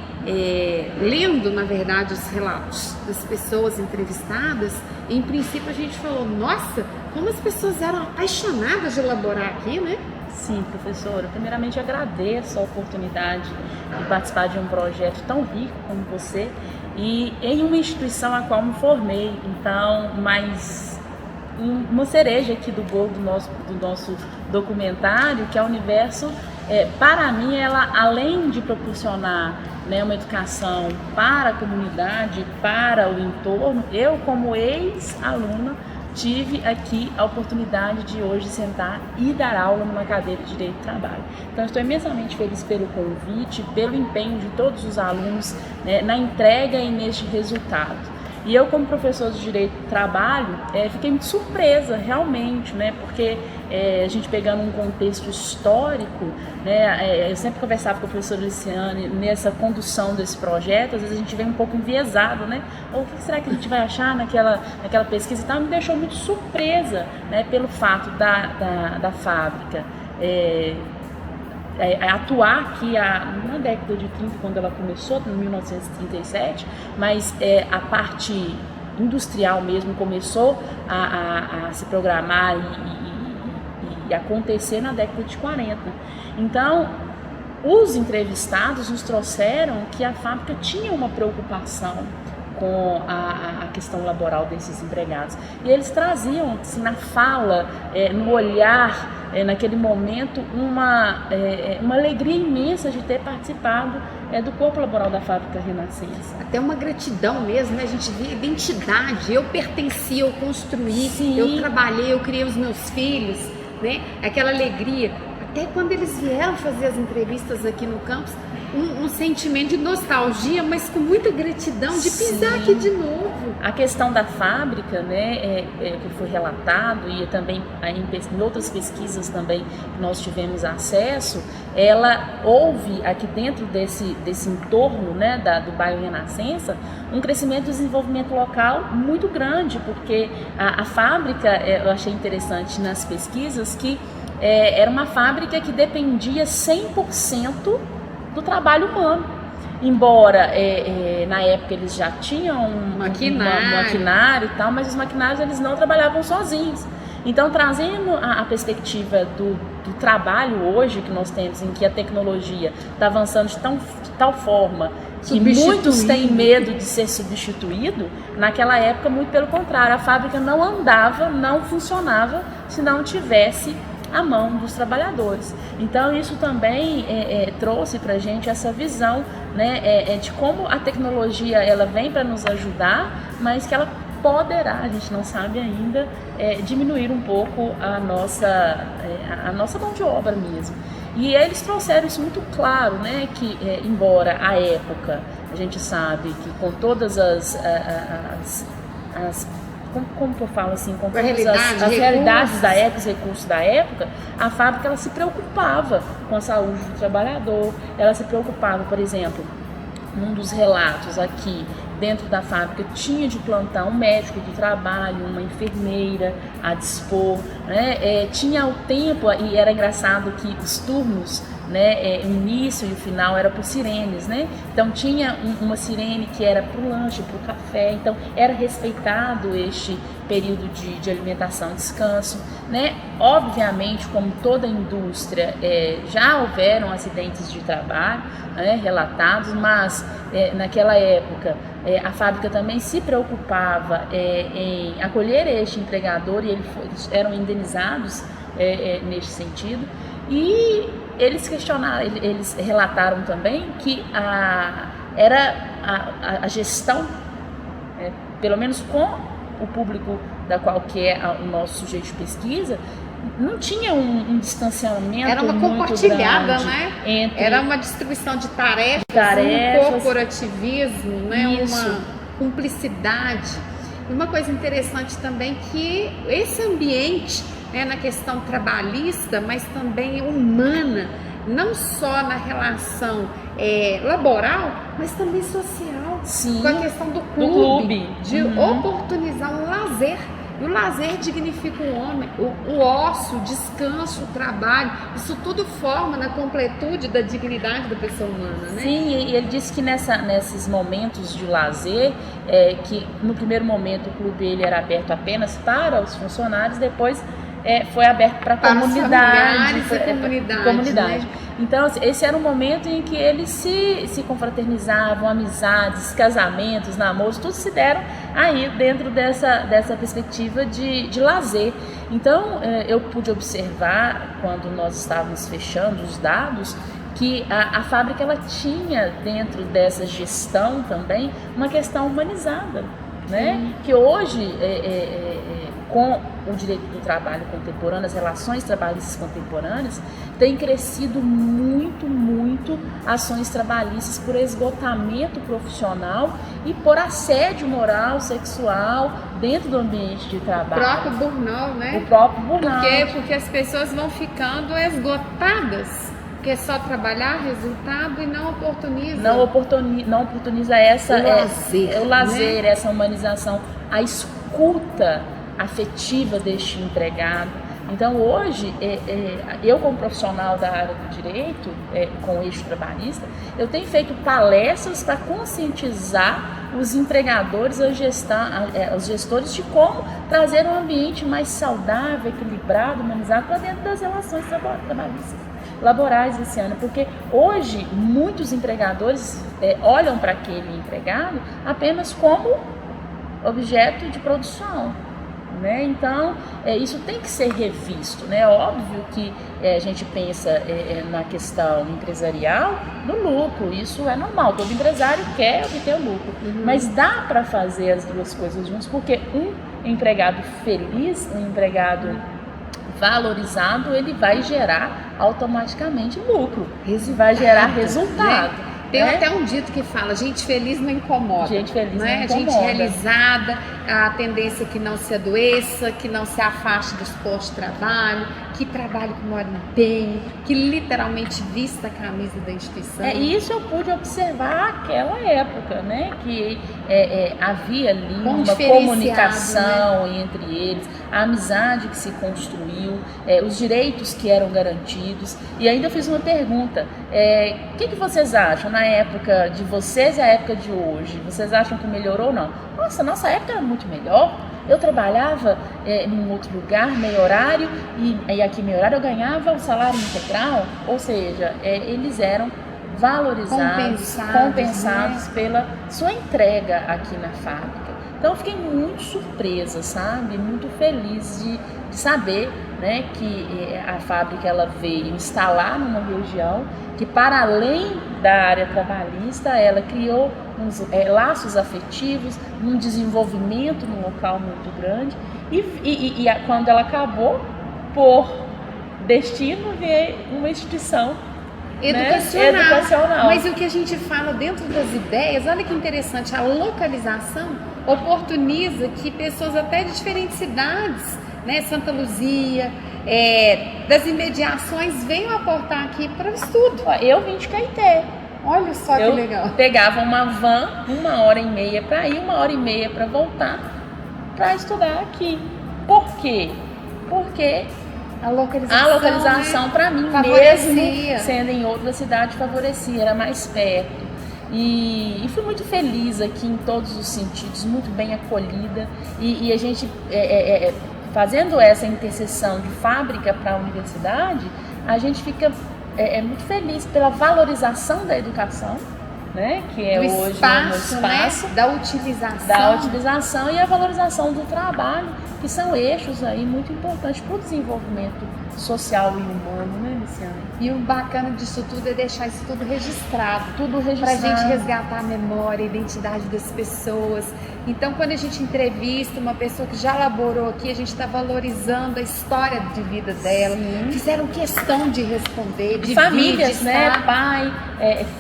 lendo, na verdade, os relatos das pessoas entrevistadas, em princípio a gente falou, nossa, como as pessoas eram apaixonadas de elaborar aqui, né? Sim, professora. Primeiramente, agradeço a oportunidade de participar de um projeto tão rico como você e em uma instituição a qual me formei. Então, mais uma cereja aqui do bolo do nosso documentário, que é o Universo, para mim, ela, além de proporcionar, né, uma educação para a comunidade, para o entorno, eu, como ex-aluna, tive aqui a oportunidade de hoje sentar e dar aula numa cadeira de Direito do Trabalho. Então, estou imensamente feliz pelo convite, pelo empenho de todos os alunos, né, na entrega e neste resultado. E eu, como professor de Direito do Trabalho, fiquei muito surpresa, realmente, né, porque a gente pegando um contexto histórico, né, eu sempre conversava com a professora Liciane nessa condução desse projeto, às vezes a gente vem um pouco enviesado, né, ou o que será que a gente vai achar naquela pesquisa e tal, me deixou muito surpresa, né, pelo fato da fábrica atuar aqui na década de 30, quando ela começou, em 1937, mas a parte industrial mesmo começou a se programar e acontecer na década de 40. Então, os entrevistados nos trouxeram que a fábrica tinha uma preocupação com a questão laboral desses empregados. E eles traziam, assim, na fala, no olhar, naquele momento, uma alegria imensa de ter participado do corpo laboral da fábrica Renascença. Até uma gratidão mesmo, né? A gente vê identidade, eu pertenci, eu construí, sim, eu trabalhei, eu criei os meus filhos, né? Aquela alegria. Até quando eles vieram fazer as entrevistas aqui no campus, um sentimento de nostalgia, mas com muita gratidão de pisar aqui de novo. A questão da fábrica, né, que foi relatado e também em outras pesquisas também que nós tivemos acesso, ela houve aqui dentro desse entorno, né, do bairro Renascença, um crescimento e desenvolvimento local muito grande, porque a fábrica, eu achei interessante nas pesquisas que era uma fábrica que dependia 100% do trabalho humano. Embora na época eles já tinham um maquinário e tal, mas os maquinários eles não trabalhavam sozinhos. Então, trazendo a perspectiva do trabalho hoje que nós temos, em que a tecnologia está avançando de tal forma que muitos têm medo de ser substituído, naquela época, muito pelo contrário, a fábrica não andava, não funcionava se não tivesse a mão dos trabalhadores. Então isso também trouxe para a gente essa visão, né, de como a tecnologia ela vem para nos ajudar, mas que ela poderá, a gente não sabe ainda, diminuir um pouco a nossa mão de obra mesmo. E eles trouxeram isso muito claro, né, que embora a época, a gente sabe que com todas como eu falo assim, com todas as realidades da época, os recursos da época, a fábrica ela se preocupava com a saúde do trabalhador, ela se preocupava, por exemplo, num dos relatos aqui, dentro da fábrica tinha de plantão um médico do trabalho, uma enfermeira a dispor, né? Tinha o tempo, e era engraçado que os turnos, né, o início e o final era por sirenes, né? Então tinha uma sirene que era para o lanche, para o café, então era respeitado este período de alimentação e descanso, né? Obviamente, como toda indústria, já houveram acidentes de trabalho, né, relatados, mas naquela época a fábrica também se preocupava em acolher este empregador e eles eram indenizados neste sentido. E eles questionaram, eles relataram também que a gestão, pelo menos com o público da qual que é o nosso sujeito de pesquisa, não tinha um distanciamento. Era uma compartilhada, né? Era uma distribuição de tarefas, um corporativismo, né? Uma cumplicidade. E uma coisa interessante também que esse ambiente, né, na questão trabalhista, mas também humana, não só na relação laboral, mas também social. Sim, com a questão do clube. De oportunizar um lazer. E o lazer dignifica o homem, o ócio, o descanso, o trabalho, isso tudo forma na completude da dignidade da pessoa humana, né? Sim, e ele disse que nesses momentos de lazer, que no primeiro momento o clube ele era aberto apenas para os funcionários, depois foi aberto para a comunidade. Comunidade. Né? Então, esse era um momento em que eles se confraternizavam, amizades, casamentos, namoros, tudo se deram aí dentro dessa perspectiva de lazer. Então, eu pude observar, quando nós estávamos fechando os dados, que a fábrica ela tinha dentro dessa gestão também uma questão humanizada, né? Que hoje, com o direito do trabalho contemporâneo, as relações trabalhistas contemporâneas, tem crescido muito, muito ações trabalhistas por esgotamento profissional e por assédio moral, sexual dentro do ambiente de trabalho. O próprio burnout, né? O próprio burnout. Porque as pessoas vão ficando esgotadas. Porque só trabalhar resultado e não oportuniza. Não oportuniza o lazer, né? Essa humanização, a escuta afetiva deste empregado. Então hoje, eu como profissional da área do direito, com o eixo trabalhista, eu tenho feito palestras para conscientizar os empregadores, os gestores de como trazer um ambiente mais saudável, equilibrado, humanizado para dentro das relações trabalhistas laborais esse ano, porque hoje muitos empregadores olham para aquele empregado apenas como objeto de produção, né? Então isso tem que ser revisto, né? Óbvio que a gente pensa na questão empresarial, no lucro, isso é normal, todo empresário quer obter o lucro, mas dá para fazer as duas coisas juntas, porque um empregado feliz, um empregado valorizado, ele vai gerar automaticamente lucro, vai gerar resultado. Né? Tem até um dito que fala, gente feliz não incomoda. Gente feliz não incomoda. Gente realizada, a tendência é que não se adoeça, que não se afaste dos postos de trabalho, que trabalhe com maior empenho, que literalmente vista a camisa da instituição. Isso eu pude observar naquela época, né? Que havia ali uma comunicação, né, entre eles, a amizade que se construiu, os direitos que eram garantidos. E ainda fiz uma pergunta, o que vocês acham na época de vocês e a época de hoje? Vocês acham que melhorou ou não? Nossa época era muito melhor. Eu trabalhava em outro lugar, meio horário, e aqui meio horário eu ganhava o salário integral, ou seja, eles eram valorizados, compensados pela sua entrega aqui na fábrica. Então eu fiquei muito surpresa, sabe? Muito feliz de saber, né, que a fábrica ela veio instalar numa região que, para além da área trabalhista, ela criou uns laços afetivos, um desenvolvimento no local muito grande e quando ela acabou, por destino, veio uma instituição educacional. Mas o que a gente fala dentro das ideias, olha que interessante, a localização oportuniza que pessoas até de diferentes cidades, né, Santa Luzia, das imediações, venham aportar aqui para o estudo. Eu vim de Caeté. Olha só que legal. Eu pegava uma van, 1h30 para ir, 1h30 para voltar, para estudar aqui. Por quê? Porque a localização, né, para mim, mesmo sendo em outra cidade, favorecia, era mais perto. E fui muito feliz aqui em todos os sentidos, muito bem acolhida. E a gente, fazendo essa interseção de fábrica para a universidade, a gente fica muito feliz pela valorização da educação, né, que é do hoje espaço, no espaço, né, da utilização e a valorização do trabalho, que são eixos aí muito importantes para o desenvolvimento social e humano, né, Luciana? E o bacana disso tudo é deixar isso tudo registrado. Pra Pra gente resgatar a memória, a identidade das pessoas. Então, quando a gente entrevista uma pessoa que já laborou aqui, a gente está valorizando a história de vida dela. Sim. Fizeram questão de responder, de famílias, vir, de né? estar. Pai,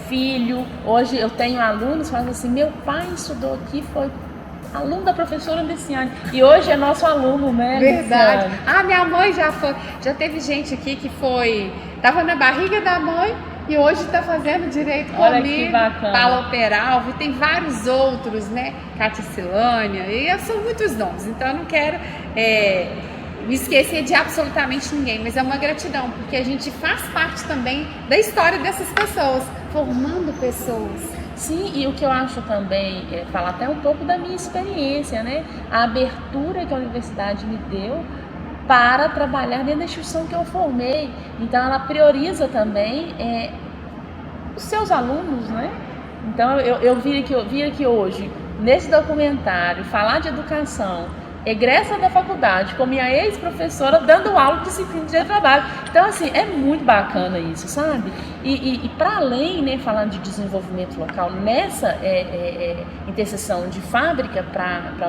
filho. Hoje eu tenho alunos que falam assim, meu pai estudou aqui, foi aluno da professora Liciane. E hoje é nosso aluno, né? Verdade. Liciane? Minha mãe já foi. Já teve gente aqui que estava na barriga da mãe e hoje está fazendo direito comigo. Olha que bacana. Paula Peralva, e tem vários outros, né? Cátia Silânia, e são muitos nomes. Então eu não quero me esquecer de absolutamente ninguém, mas é uma gratidão, porque a gente faz parte também da história dessas pessoas, formando pessoas. Sim, e o que eu acho também, falar até um pouco da minha experiência, né? A abertura que a universidade me deu para trabalhar dentro da instituição que eu formei. Então ela prioriza também os seus alunos, né? Então eu vi aqui hoje, nesse documentário, falar de educação, egressa da faculdade, com minha ex-professora dando aula de disciplina de trabalho. Então, assim, é muito bacana isso, sabe? E para além, né, falando de desenvolvimento local, nessa interseção de fábrica para a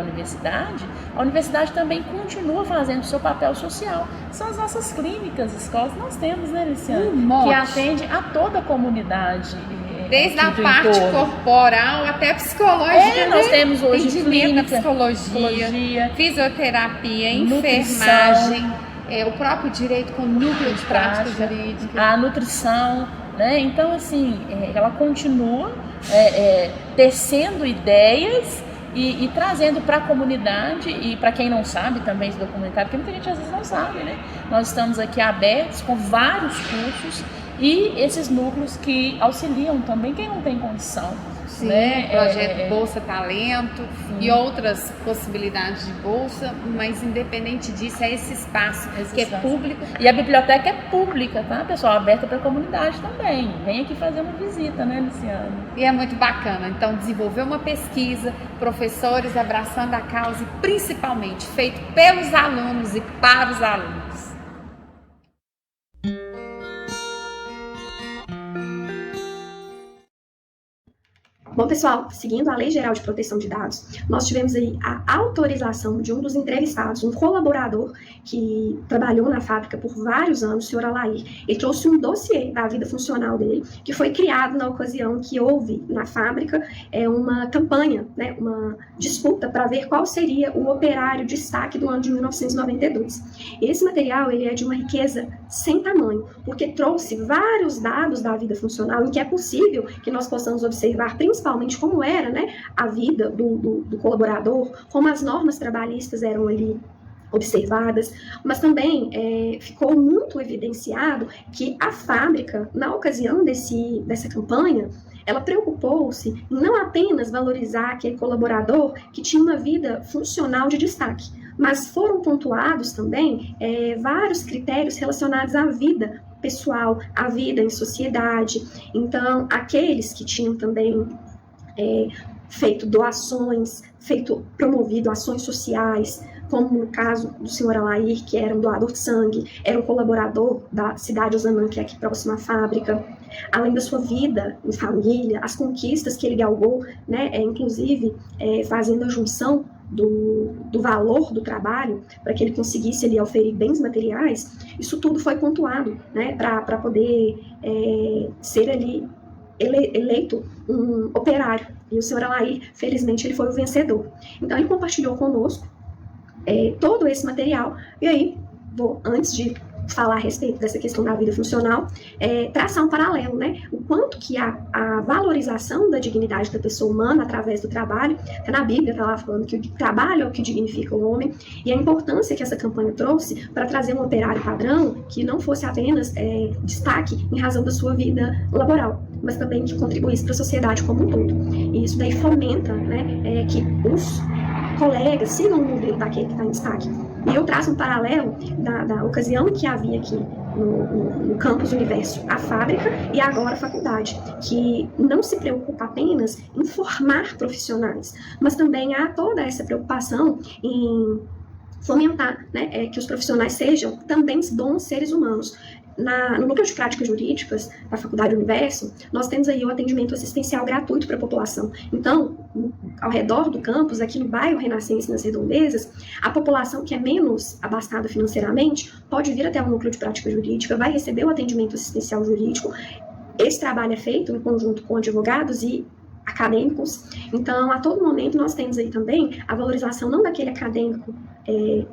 universidade também continua fazendo o seu papel social. São as nossas clínicas, escolas que nós temos, né, Liciane? Que atende a toda a comunidade. Desde a parte corporal até psicológica. Nós temos hoje clínica, psicologia, fisioterapia, enfermagem, o próprio direito com núcleo de prática jurídica. A nutrição, né? Então, assim, ela continua tecendo ideias e trazendo para a comunidade e para quem não sabe também esse documentário, porque muita gente às vezes não sabe, né? Nós estamos aqui abertos com vários cursos e esses núcleos que auxiliam também quem não tem condição. Sim, né? Projeto Bolsa Talento e outras possibilidades de bolsa, mas independente disso, é esse espaço que é público. E a biblioteca é pública, tá, pessoal? Aberta para a comunidade também. Vem aqui fazer uma visita, né, Luciana? E é muito bacana. Então, desenvolver uma pesquisa, professores abraçando a causa e principalmente feito pelos alunos e para os alunos. Bom, pessoal, seguindo a Lei Geral de Proteção de Dados, nós tivemos aí a autorização de um dos entrevistados, um colaborador que trabalhou na fábrica por vários anos, o senhor Alair. Ele trouxe um dossiê da vida funcional dele, que foi criado na ocasião que houve na fábrica uma campanha, né, uma disputa para ver qual seria o operário destaque do ano de 1992. Esse material ele é de uma riqueza sem tamanho, porque trouxe vários dados da vida funcional em que é possível que nós possamos observar, principalmente como era, né, a vida do colaborador, como as normas trabalhistas eram ali observadas, mas também ficou muito evidenciado que a fábrica, na ocasião dessa campanha, ela preocupou-se em não apenas valorizar aquele colaborador que tinha uma vida funcional de destaque, mas foram pontuados também vários critérios relacionados à vida pessoal, à vida em sociedade. Então, aqueles que tinham também feito doações, promovido ações sociais, como no caso do senhor Alair, que era um doador de sangue, era um colaborador da cidade Ozanam, que é aqui próximo à fábrica, além da sua vida em família, as conquistas que ele galgou, né, inclusive fazendo a junção do valor do trabalho, para que ele conseguisse ali oferir bens materiais, isso tudo foi pontuado, né, para poder ser ali eleito um operário. E o senhor Alair, felizmente, ele foi o vencedor. Então, ele compartilhou conosco todo esse material. E aí, antes de falar a respeito dessa questão da vida funcional, traçar um paralelo, né? O quanto que a valorização da dignidade da pessoa humana através do trabalho, até na Bíblia está lá falando que o trabalho é o que dignifica o homem, e a importância que essa campanha trouxe para trazer um operário padrão que não fosse apenas destaque em razão da sua vida laboral, mas também que contribuísse para a sociedade como um todo. E isso daí fomenta, né, que os colegas sigam o modelo daquele que está em destaque. E eu traço um paralelo da ocasião que havia aqui no campus Universo a fábrica e agora a faculdade, que não se preocupa apenas em formar profissionais, mas também há toda essa preocupação em fomentar, né, que os profissionais sejam também bons seres humanos. No Núcleo de Práticas Jurídicas da Faculdade Universo, nós temos aí o atendimento assistencial gratuito para a população. Então, ao redor do campus, aqui no bairro Renascença, nas Redondezas, a população que é menos abastada financeiramente pode vir até o Núcleo de Prática Jurídica, vai receber o atendimento assistencial jurídico. Esse trabalho é feito em conjunto com advogados e acadêmicos. Então, a todo momento, nós temos aí também a valorização não daquele acadêmico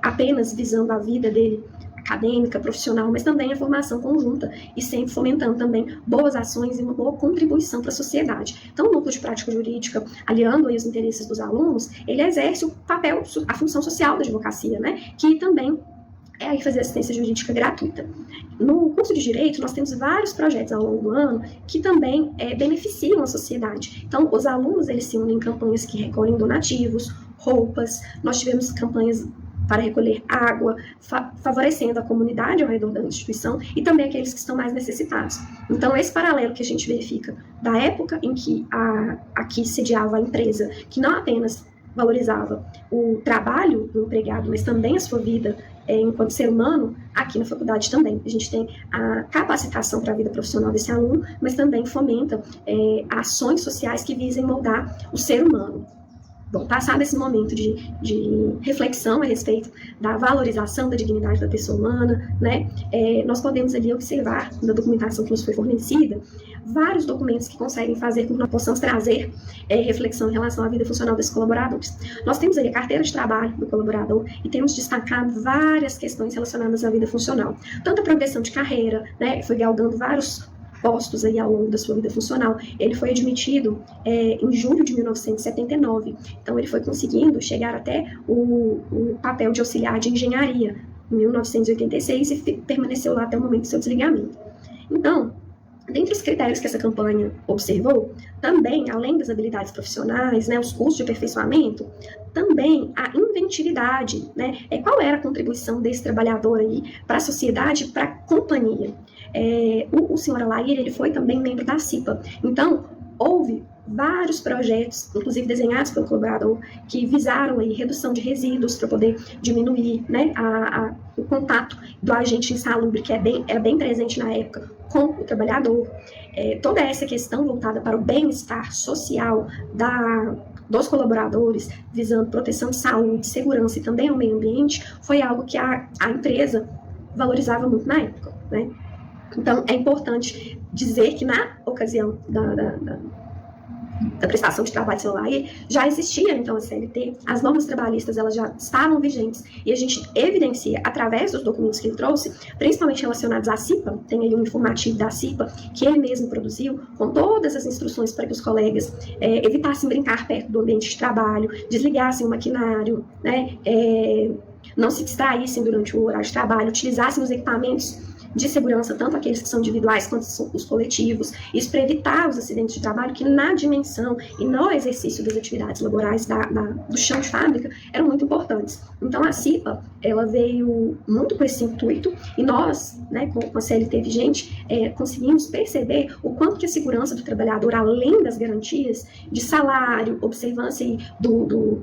apenas visando a vida dele acadêmica, profissional, mas também a formação conjunta e sempre fomentando também boas ações e uma boa contribuição para a sociedade. Então, o Núcleo de Prática Jurídica, aliando aí os interesses dos alunos, ele exerce o papel, a função social da advocacia, né, que também é aí fazer assistência jurídica gratuita. No curso de Direito, nós temos vários projetos ao longo do ano que também beneficiam a sociedade. Então, os alunos, eles se unem em campanhas que recolhem donativos, roupas, nós tivemos campanhas para recolher água, favorecendo a comunidade ao redor da instituição e também aqueles que estão mais necessitados. Então, esse paralelo que a gente verifica da época em que aqui sediava a empresa, que não apenas valorizava o trabalho do empregado, mas também a sua vida enquanto ser humano, aqui na faculdade também. A gente tem a capacitação para a vida profissional desse aluno, mas também fomenta ações sociais que visem moldar o ser humano. Bom, passado esse momento de reflexão a respeito da valorização da dignidade da pessoa humana, né, nós podemos ali observar na documentação que nos foi fornecida vários documentos que conseguem fazer com que nós possamos trazer reflexão em relação à vida funcional desses colaboradores. Nós temos aí a carteira de trabalho do colaborador e temos destacado várias questões relacionadas à vida funcional. Tanto a progressão de carreira, né, foi galgando vários postos aí ao longo da sua vida funcional. Ele foi admitido em julho de 1979, então ele foi conseguindo chegar até o papel de auxiliar de engenharia em 1986 e permaneceu lá até o momento do seu desligamento. Então, dentre os critérios que essa campanha observou, também, além das habilidades profissionais, né, os cursos de aperfeiçoamento, também a inventividade, né, qual era a contribuição desse trabalhador aí para a sociedade, para a companhia. O senhor Alair, ele foi também membro da CIPA, então houve vários projetos, inclusive desenhados pelo colaborador, que visaram aí redução de resíduos para poder diminuir, né, o contato do agente insalubre, que é bem presente na época, com o trabalhador. Toda essa questão voltada para o bem-estar social dos colaboradores, visando proteção de saúde, segurança e também ao meio ambiente, foi algo que a empresa valorizava muito na época, né? Então, é importante dizer que na ocasião da prestação de trabalho celular já existia, então, a CLT, as normas trabalhistas, elas já estavam vigentes, e a gente evidencia, através dos documentos que ele trouxe, principalmente relacionados à CIPA, tem aí um informativo da CIPA, que ele mesmo produziu, com todas as instruções para que os colegas evitassem brincar perto do ambiente de trabalho, desligassem o maquinário, né, não se distraíssem durante o horário de trabalho, utilizassem os equipamentos de segurança, tanto aqueles que são individuais quanto os coletivos, isso para evitar os acidentes de trabalho que na dimensão e no exercício das atividades laborais do chão de fábrica eram muito importantes. Então a CIPA, ela veio muito com esse intuito e nós, né, com a CLT vigente, conseguimos perceber o quanto que a segurança do trabalhador, além das garantias de salário, observância do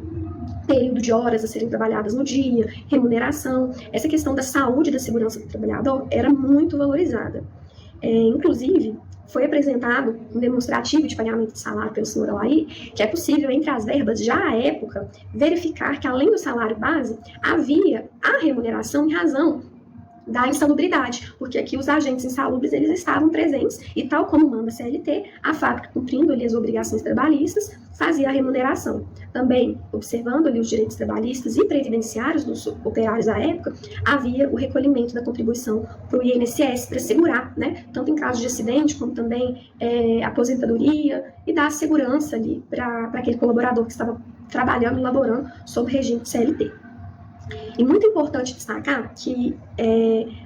período de horas a serem trabalhadas no dia, remuneração, essa questão da saúde e da segurança do trabalhador era muito valorizada. Inclusive, foi apresentado um demonstrativo de pagamento de salário pelo senhor Alair, que é possível, entre as verbas, já à época, verificar que, além do salário base, havia a remuneração em razão da insalubridade, porque aqui os agentes insalubres eles estavam presentes e, tal como manda a CLT, a fábrica, cumprindo ali as obrigações trabalhistas, fazia a remuneração. Também, observando ali os direitos trabalhistas e previdenciários dos operários à época, havia o recolhimento da contribuição para o INSS, para segurar, né, tanto em caso de acidente, como também aposentadoria, e dar segurança ali para aquele colaborador que estava trabalhando e laborando sob regime de CLT. E muito importante destacar que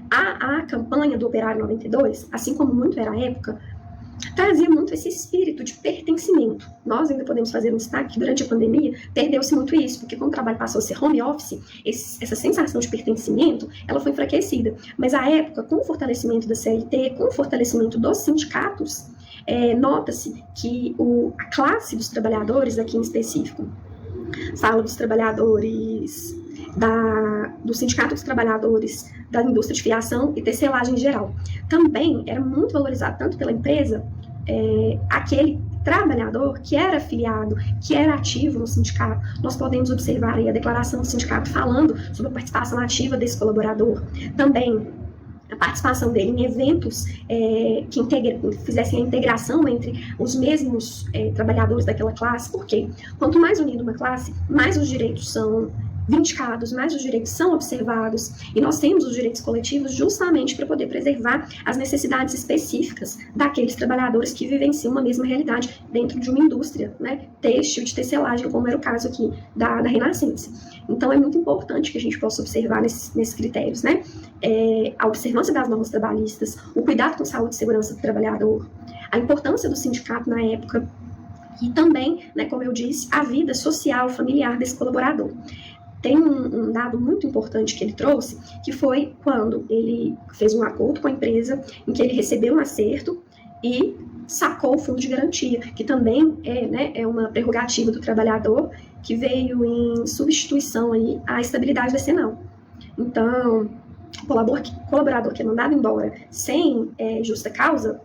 a campanha do Operário 92, assim como muito era a época, trazia muito esse espírito de pertencimento. Nós ainda podemos fazer um destaque que durante a pandemia perdeu-se muito isso, porque como o trabalho passou a ser home office, essa sensação de pertencimento, ela foi enfraquecida. Mas à época, com o fortalecimento da CLT, com o fortalecimento dos sindicatos, nota-se que a classe dos trabalhadores, aqui em específico, fala dos trabalhadores do Sindicato dos Trabalhadores da Indústria de Fiação e Tecelagem em geral. Também era muito valorizado, tanto pela empresa, aquele trabalhador que era afiliado, que era ativo no sindicato. Nós podemos observar aí a declaração do sindicato falando sobre a participação ativa desse colaborador. Também a participação dele em eventos que fizessem a integração entre os mesmos trabalhadores daquela classe, porque quanto mais unida uma classe, mais os direitos são vindicados, mais os direitos são observados, e nós temos os direitos coletivos justamente para poder preservar as necessidades específicas daqueles trabalhadores que vivenciam uma mesma realidade dentro de uma indústria, né, têxtil, de tecelagem, como era o caso aqui da Renascença. Então é muito importante que a gente possa observar nesses critérios, né, a observância das normas trabalhistas, o cuidado com saúde e segurança do trabalhador, a importância do sindicato na época, e também, né, como eu disse, a vida social, familiar desse colaborador. Tem um dado muito importante que ele trouxe, que foi quando ele fez um acordo com a empresa, em que ele recebeu um acerto e sacou o fundo de garantia, que também é uma prerrogativa do trabalhador, que veio em substituição aí à estabilidade decenal. Então, o colaborador que é mandado embora sem justa causa,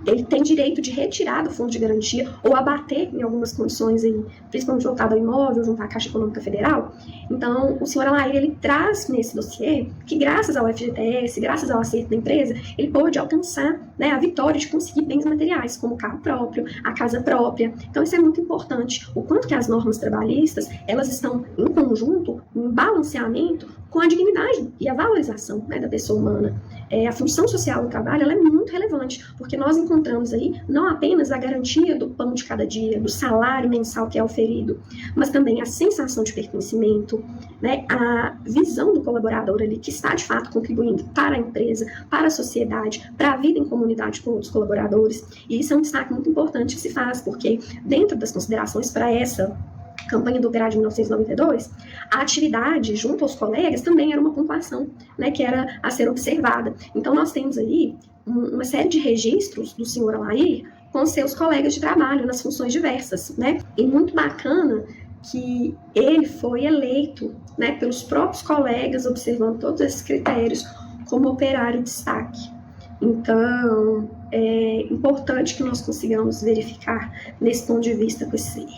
ele tem direito de retirar do fundo de garantia ou abater em algumas condições, aí, principalmente voltado ao imóvel, junto à Caixa Econômica Federal. Então, o senhor Alair, ele traz nesse dossiê que, graças ao FGTS, graças ao acerto da empresa, ele pôde alcançar, né, a vitória de conseguir bens materiais, como o carro próprio, a casa própria. Então, isso é muito importante. O quanto que as normas trabalhistas, elas estão em conjunto, em balanceamento com a dignidade e a valorização, né, da pessoa humana. A função social do trabalho, ela é muito relevante, porque nós encontramos aí não apenas a garantia do pão de cada dia, do salário mensal que é oferido, mas também a sensação de pertencimento, né, a visão do colaborador ali que está de fato contribuindo para a empresa, para a sociedade, para a vida em comunidade com outros colaboradores. E isso é um destaque muito importante que se faz, porque dentro das considerações para essa campanha do Operário de 1992, a atividade junto aos colegas também era uma pontuação, né, que era a ser observada. Então nós temos aí uma série de registros do senhor Alair com seus colegas de trabalho nas funções diversas, né, e muito bacana que ele foi eleito, né, pelos próprios colegas, observando todos esses critérios, como operário de destaque. Então é importante que nós consigamos verificar nesse ponto de vista com esse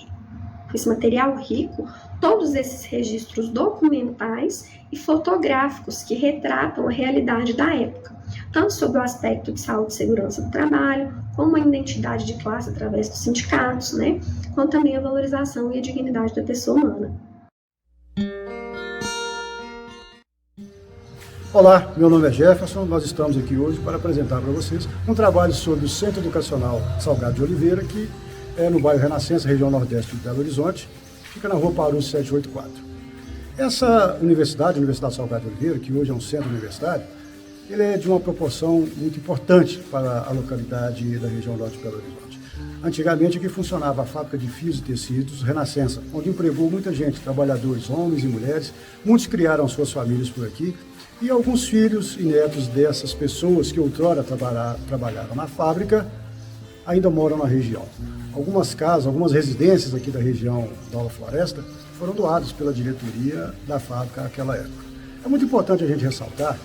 material rico, todos esses registros documentais e fotográficos que retratam a realidade da época, tanto sobre o aspecto de saúde e segurança do trabalho, como a identidade de classe através dos sindicatos, né, quanto também a valorização e a dignidade da pessoa humana. Olá, meu nome é Jefferson, nós estamos aqui hoje para apresentar para vocês um trabalho sobre o Centro Educacional Salgado de Oliveira, que é no bairro Renascença, região nordeste de Belo Horizonte, fica na rua Paru 784. Essa universidade, a Universidade Salgado de Oliveira, que hoje é um centro universitário, ele é de uma proporção muito importante para a localidade da região norte de Belo Horizonte. Antigamente aqui funcionava a fábrica de fios e tecidos Renascença, onde empregou muita gente, trabalhadores, homens e mulheres. Muitos criaram suas famílias por aqui e alguns filhos e netos dessas pessoas que outrora trabalharam na fábrica ainda moram na região. Algumas casas, algumas residências aqui da região da Alta Floresta foram doadas pela diretoria da fábrica naquela época. É muito importante a gente ressaltar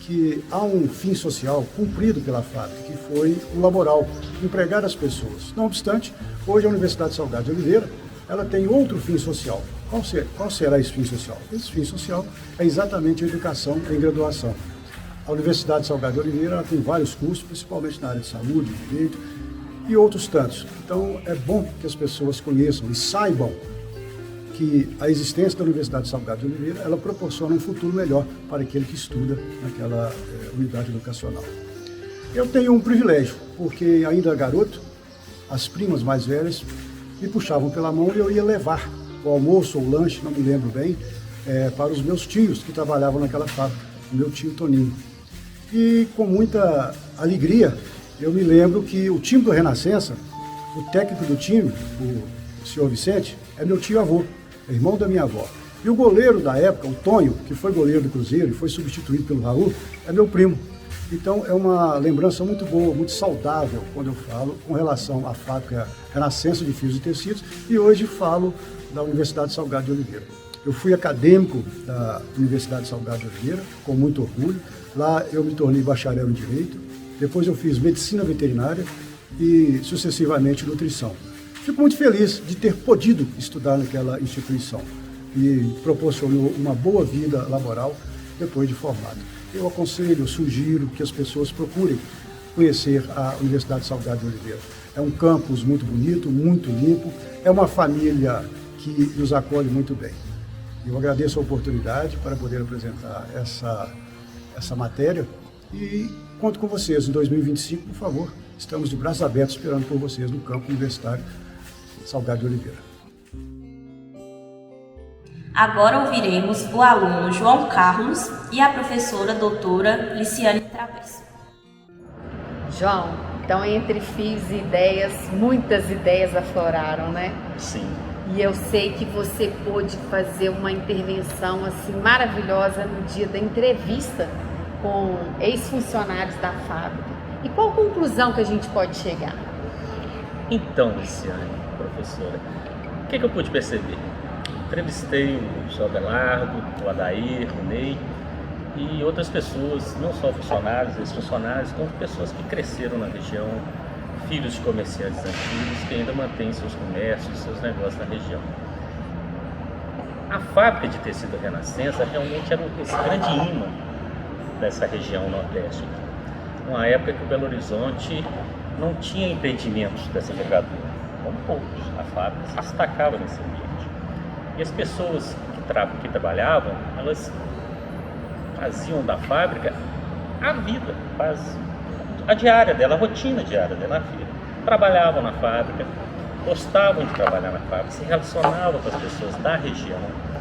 que há um fim social cumprido pela fábrica, que foi o laboral, empregar as pessoas. Não obstante, hoje a Universidade Salgado de Oliveira ela tem outro fim social. Qual será esse fim social? Esse fim social é exatamente a educação em graduação. A Universidade Salgado de Oliveira ela tem vários cursos, principalmente na área de saúde, direito e outros tantos. Então é bom que as pessoas conheçam e saibam que a existência da Universidade Salgado de Oliveira ela proporciona um futuro melhor para aquele que estuda naquela unidade educacional. Eu tenho um privilégio, porque ainda garoto, as primas mais velhas me puxavam pela mão e eu ia levar o almoço ou o lanche, não me lembro bem, para os meus tios que trabalhavam naquela fábrica, o meu tio Toninho. E com muita alegria, eu me lembro que o time do Renascença, o técnico do time, o senhor Vicente, é meu tio-avô, irmão da minha avó. E o goleiro da época, o Tonho, que foi goleiro do Cruzeiro e foi substituído pelo Raul, é meu primo. Então é uma lembrança muito boa, muito saudável quando eu falo com relação à fábrica Renascença de Fios e Tecidos e hoje falo da Universidade Salgado de Oliveira. Eu fui acadêmico da Universidade Salgado de Oliveira, com muito orgulho. Lá eu me tornei bacharel em Direito, depois eu fiz Medicina Veterinária e sucessivamente Nutrição. Fico muito feliz de ter podido estudar naquela instituição e proporcionou uma boa vida laboral depois de formado. Eu aconselho, sugiro que as pessoas procurem conhecer a Universidade Salgado de Oliveira. É um campus muito bonito, muito limpo, é uma família que nos acolhe muito bem. Eu agradeço a oportunidade para poder apresentar essa matéria e conto com vocês em 2025, por favor. Estamos de braços abertos esperando por vocês no campo universitário Salgado de Oliveira. Agora ouviremos o aluno João Carlos e a professora doutora Liciane Traverso. João, então entre fios e ideias, muitas ideias afloraram, né? Sim. E eu sei que você pôde fazer uma intervenção assim maravilhosa no dia da entrevista com ex-funcionários da fábrica. E qual conclusão que a gente pode chegar? Então, Liciane, professora, o que eu pude perceber? Entrevistei o Sr. Abelardo, o Adair, o Ney e outras pessoas, não só funcionários, ex-funcionários, como pessoas que cresceram na região, filhos de comerciantes antigos que ainda mantêm seus comércios, seus negócios na região. A fábrica de tecido Renascença realmente era esse grande imã dessa região nordeste. Numa época que o Belo Horizonte não tinha empreendimentos dessa envergadura, como poucos. A fábrica se destacava nesse ambiente. E as pessoas que trabalhavam, elas faziam da fábrica a vida, a diária dela, a rotina diária dela na feira. Trabalhavam na fábrica, gostavam de trabalhar na fábrica, se relacionavam com as pessoas da região.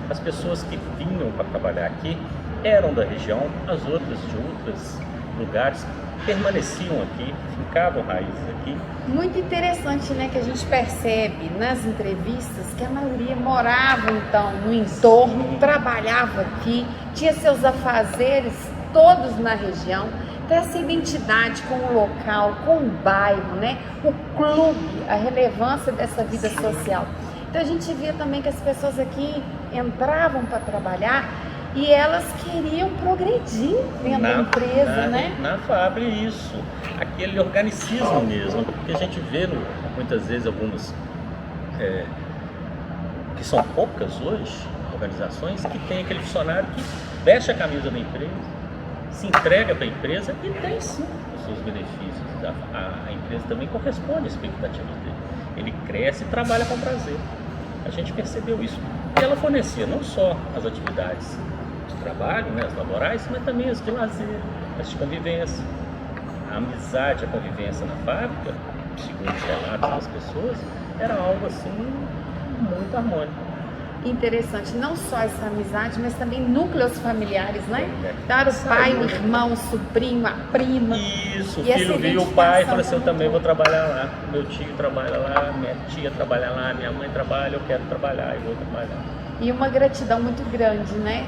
As pessoas que vinham para trabalhar aqui eram da região, as outras de outros lugares permaneciam aqui, ficavam raízes aqui. Muito interessante, né, que a gente percebe nas entrevistas que a maioria morava então no entorno, trabalhava aqui, tinha seus afazeres todos na região. Então essa identidade com o local, com o bairro, né, o clube, a relevância dessa vida social. Então a gente via também que as pessoas aqui entravam para trabalhar e elas queriam progredir dentro da empresa, né? Na fábrica, isso. Aquele organicismo mesmo, porque a gente vê muitas vezes algumas, que são poucas hoje, organizações, que tem aquele funcionário que veste a camisa da empresa, se entrega para a empresa e tem sim os seus benefícios. A empresa também corresponde às expectativas dele. Ele cresce e trabalha com prazer. A gente percebeu isso. E ela fornecia não só as atividades de trabalho, né, as laborais, mas também as de lazer, as de convivência. A amizade, a convivência na fábrica, segundo os relatos das pessoas, era algo assim muito harmônico. interessante, não só essa amizade, mas também núcleos familiares, né? Então era o pai, o irmão, o sobrinho, a prima. Isso, o filho viu o pai e falou assim, eu também vou trabalhar lá. Meu tio trabalha lá, minha tia trabalha lá, minha mãe trabalha, eu quero trabalhar e vou trabalhar. E uma gratidão muito grande, né?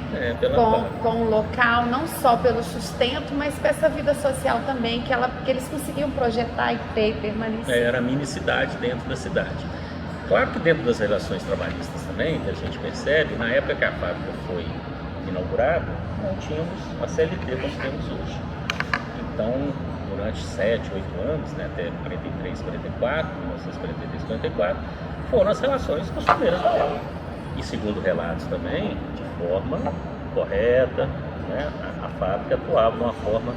Com o local, não só pelo sustento, mas com essa vida social também, que eles conseguiam projetar e ter e permanecer. Era a mini cidade dentro da cidade. Claro que dentro das relações trabalhistas também, que a gente percebe, na época que a fábrica foi inaugurada, não tínhamos a CLT como temos hoje. Então, durante 7, 8 anos, né, até 43, 44, 1943, 44, foram as relações costumeiras da época. E segundo relatos também, de forma correta, né, a fábrica atuava de uma forma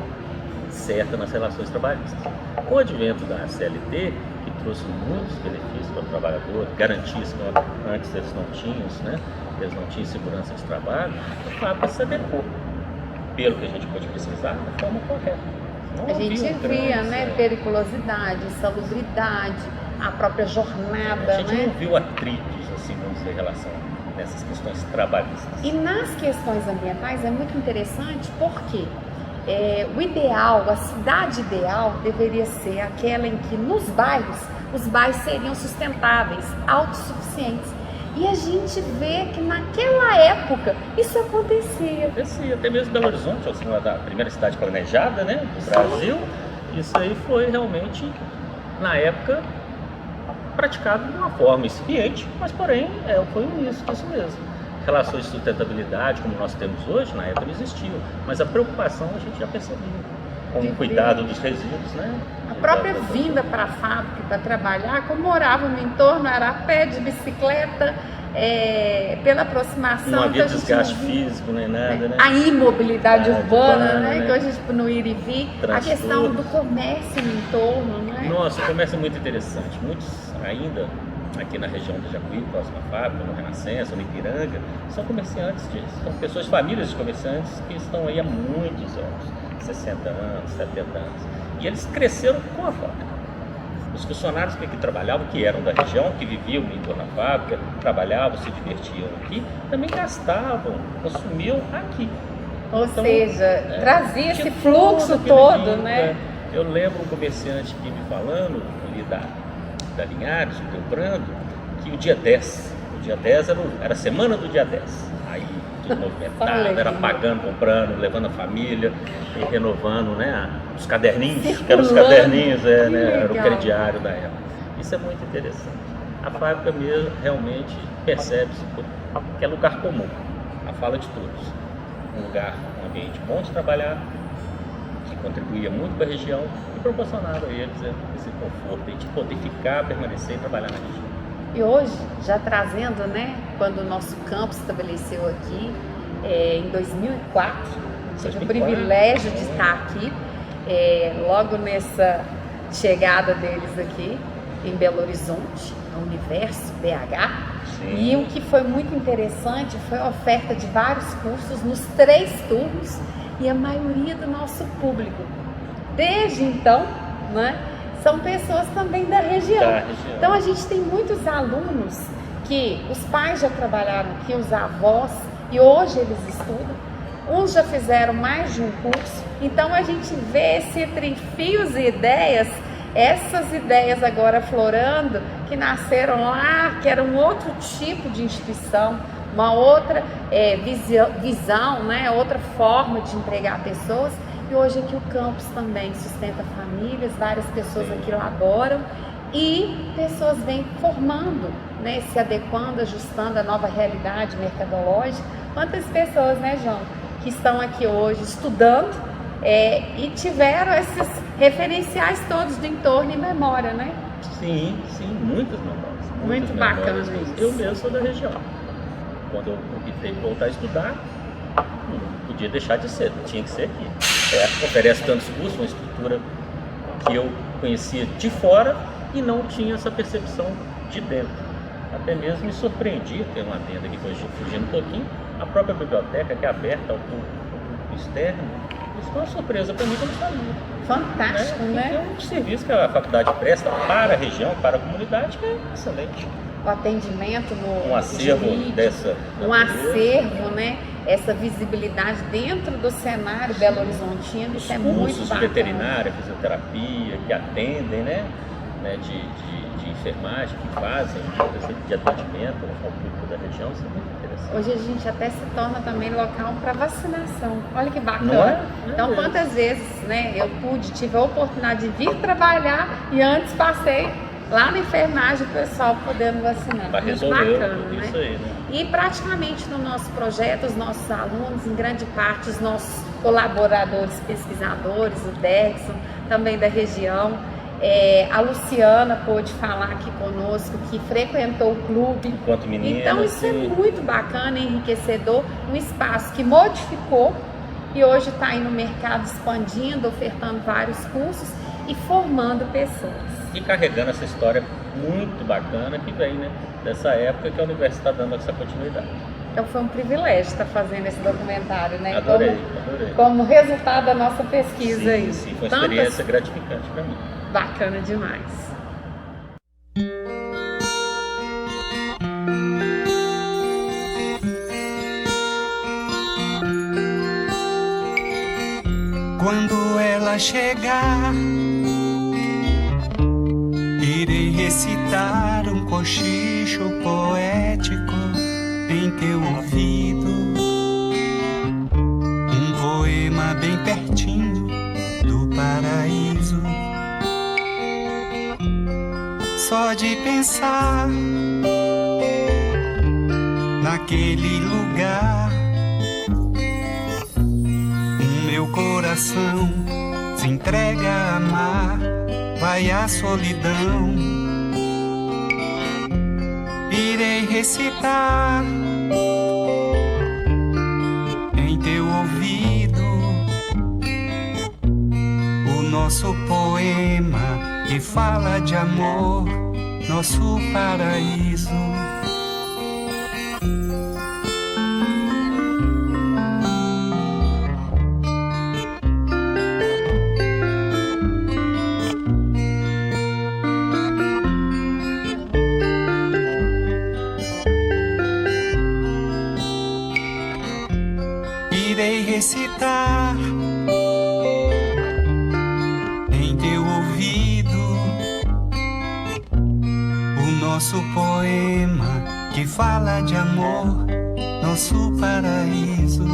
certa nas relações trabalhistas. Com o advento da CLT, que trouxe muitos benefícios para o trabalhador, garantias que antes eles não tinham, né, eles não tinham segurança de trabalho, a fábrica se adequou, pelo que a gente pode pesquisar, da forma correta. Não a gente via, né, periculosidade, insalubridade, a própria jornada. A gente né? não viu atritos, assim, vamos dizer, em relação nessas questões trabalhistas. E nas questões ambientais é muito interessante porque o ideal, a cidade ideal deveria ser aquela em que nos bairros, os bairros seriam sustentáveis, autossuficientes. E a gente vê que naquela época isso acontecia. Acontecia, até mesmo Belo Horizonte, assim, a primeira cidade planejada, né, do Brasil, isso aí foi realmente, na época, praticado de uma forma incipiente, mas porém foi o início disso mesmo. Relações de sustentabilidade, como nós temos hoje, na época não existiam, mas a preocupação a gente já percebia, com o cuidado dos resíduos, né? A própria vinda para a fábrica para trabalhar, como morava no entorno, era a pé, de bicicleta, pela aproximação. Não havia desgaste físico nem nada, né? A imobilidade urbana, né? Que hoje, tipo, no ir e vir, a questão do comércio no entorno, né? Nossa, o comércio é muito interessante. Muitos ainda aqui na região do Jacuí, próxima à fábrica, no Renascença, no Ipiranga, são comerciantes são pessoas, famílias de comerciantes que estão aí há muitos anos, 60 anos, 70 anos. E eles cresceram com a fábrica. Os funcionários que aqui trabalhavam, que eram da região, que viviam em torno da fábrica, trabalhavam, se divertiam aqui, também gastavam, consumiam aqui. Ou seja, trazia esse fluxo todo, né? Eu lembro um comerciante que me falando ali da Linhares, o Delbrando, que o dia 10 era a semana do dia 10. Aí tudo movimentado, era pagando, comprando, levando a família e renovando, né, os caderninhos, que eram os caderninhos, né, era o crediário da época. Isso é muito interessante. A fábrica mesmo realmente percebe-se que é lugar comum, a fala de todos. Um ambiente bom de trabalhar, que contribuía muito para a região e proporcionava a eles esse conforto de poder ficar, permanecer e trabalhar na região. E hoje, já trazendo, né, quando o nosso campo se estabeleceu aqui, em 2004, tive o privilégio de estar aqui, logo nessa chegada deles aqui, em Belo Horizonte, no Universo BH. Sim. E o que foi muito interessante foi a oferta de vários cursos nos 3 turnos e a maioria do nosso público, desde então, né, são pessoas também da região. Então a gente tem muitos alunos que os pais já trabalharam aqui, os avós, e hoje eles estudam. Uns já fizeram mais de um curso. Então a gente vê entre fios e ideias, essas ideias agora aflorando, que nasceram lá, que era um outro tipo de instituição, uma outra visão, né? Outra forma de empregar pessoas. E hoje aqui o campus também sustenta famílias, várias pessoas aqui laboram e pessoas vêm formando, né? Se adequando, ajustando a nova realidade mercadológica. Quantas pessoas, né, João, que estão aqui hoje estudando e tiveram esses referenciais todos do entorno e memória, né? Sim, muitas memórias. Muito bacana isso. Eu mesmo sou da região. Quando eu optei por voltar a estudar, não podia deixar de ser, tinha que ser aqui. Oferece tantos cursos, uma estrutura que eu conhecia de fora e não tinha essa percepção de dentro. Até mesmo me surpreendi, tem uma adenda aqui fugindo um pouquinho, a própria biblioteca que é aberta ao público externo. Isso foi uma surpresa para mim que eu não sabia. Fantástico, né? É um serviço que a faculdade presta para a região, para a comunidade, que é excelente. o atendimento no um acervo jurídico, um acervo, né? Essa visibilidade dentro do cenário Belo Horizontino, isso é muito bacana. Cursos de veterinária, fisioterapia, que atendem, né? De enfermagem, que fazem de atendimento ao público da região, isso é muito interessante. Hoje a gente até se torna também local para vacinação. Olha que bacana. Não é? Então, quantas vezes, né, eu tive a oportunidade de vir trabalhar e antes passei lá na enfermagem, o pessoal podendo vacinar. Vai muito resolver bacana, isso aí, né? E praticamente no nosso projeto, os nossos alunos, em grande parte, os nossos colaboradores, pesquisadores, o Derkson, também da região. A Luciana pôde falar aqui conosco, que frequentou o clube. Enquanto menina. Então isso é muito bacana, enriquecedor, um espaço que modificou e hoje está aí no mercado expandindo, ofertando vários cursos e formando pessoas. E carregando essa história muito bacana que vem, né, dessa época que a universidade está dando essa continuidade. Então foi um privilégio estar fazendo esse documentário, né? Adorei. Como resultado da nossa pesquisa aí. Sim, foi uma experiência gratificante para mim. Bacana demais. Quando ela chegar, irei recitar um cochicho poético em teu ouvido, um poema bem pertinho do paraíso. Só de pensar naquele lugar, o meu coração se entrega a amar, vai a solidão. Irei recitar em teu ouvido o nosso poema que fala de amor, nosso paraíso. Irei recitar em teu ouvido o nosso poema que fala de amor, nosso paraíso.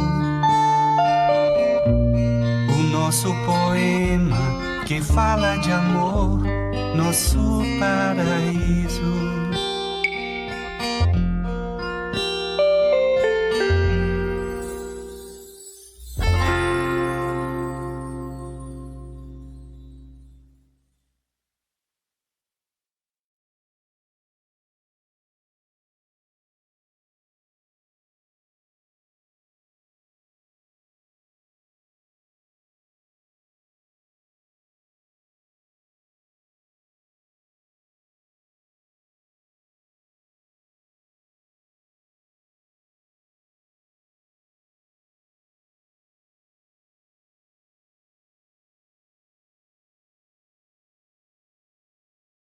O nosso poema que fala de amor, nosso paraíso.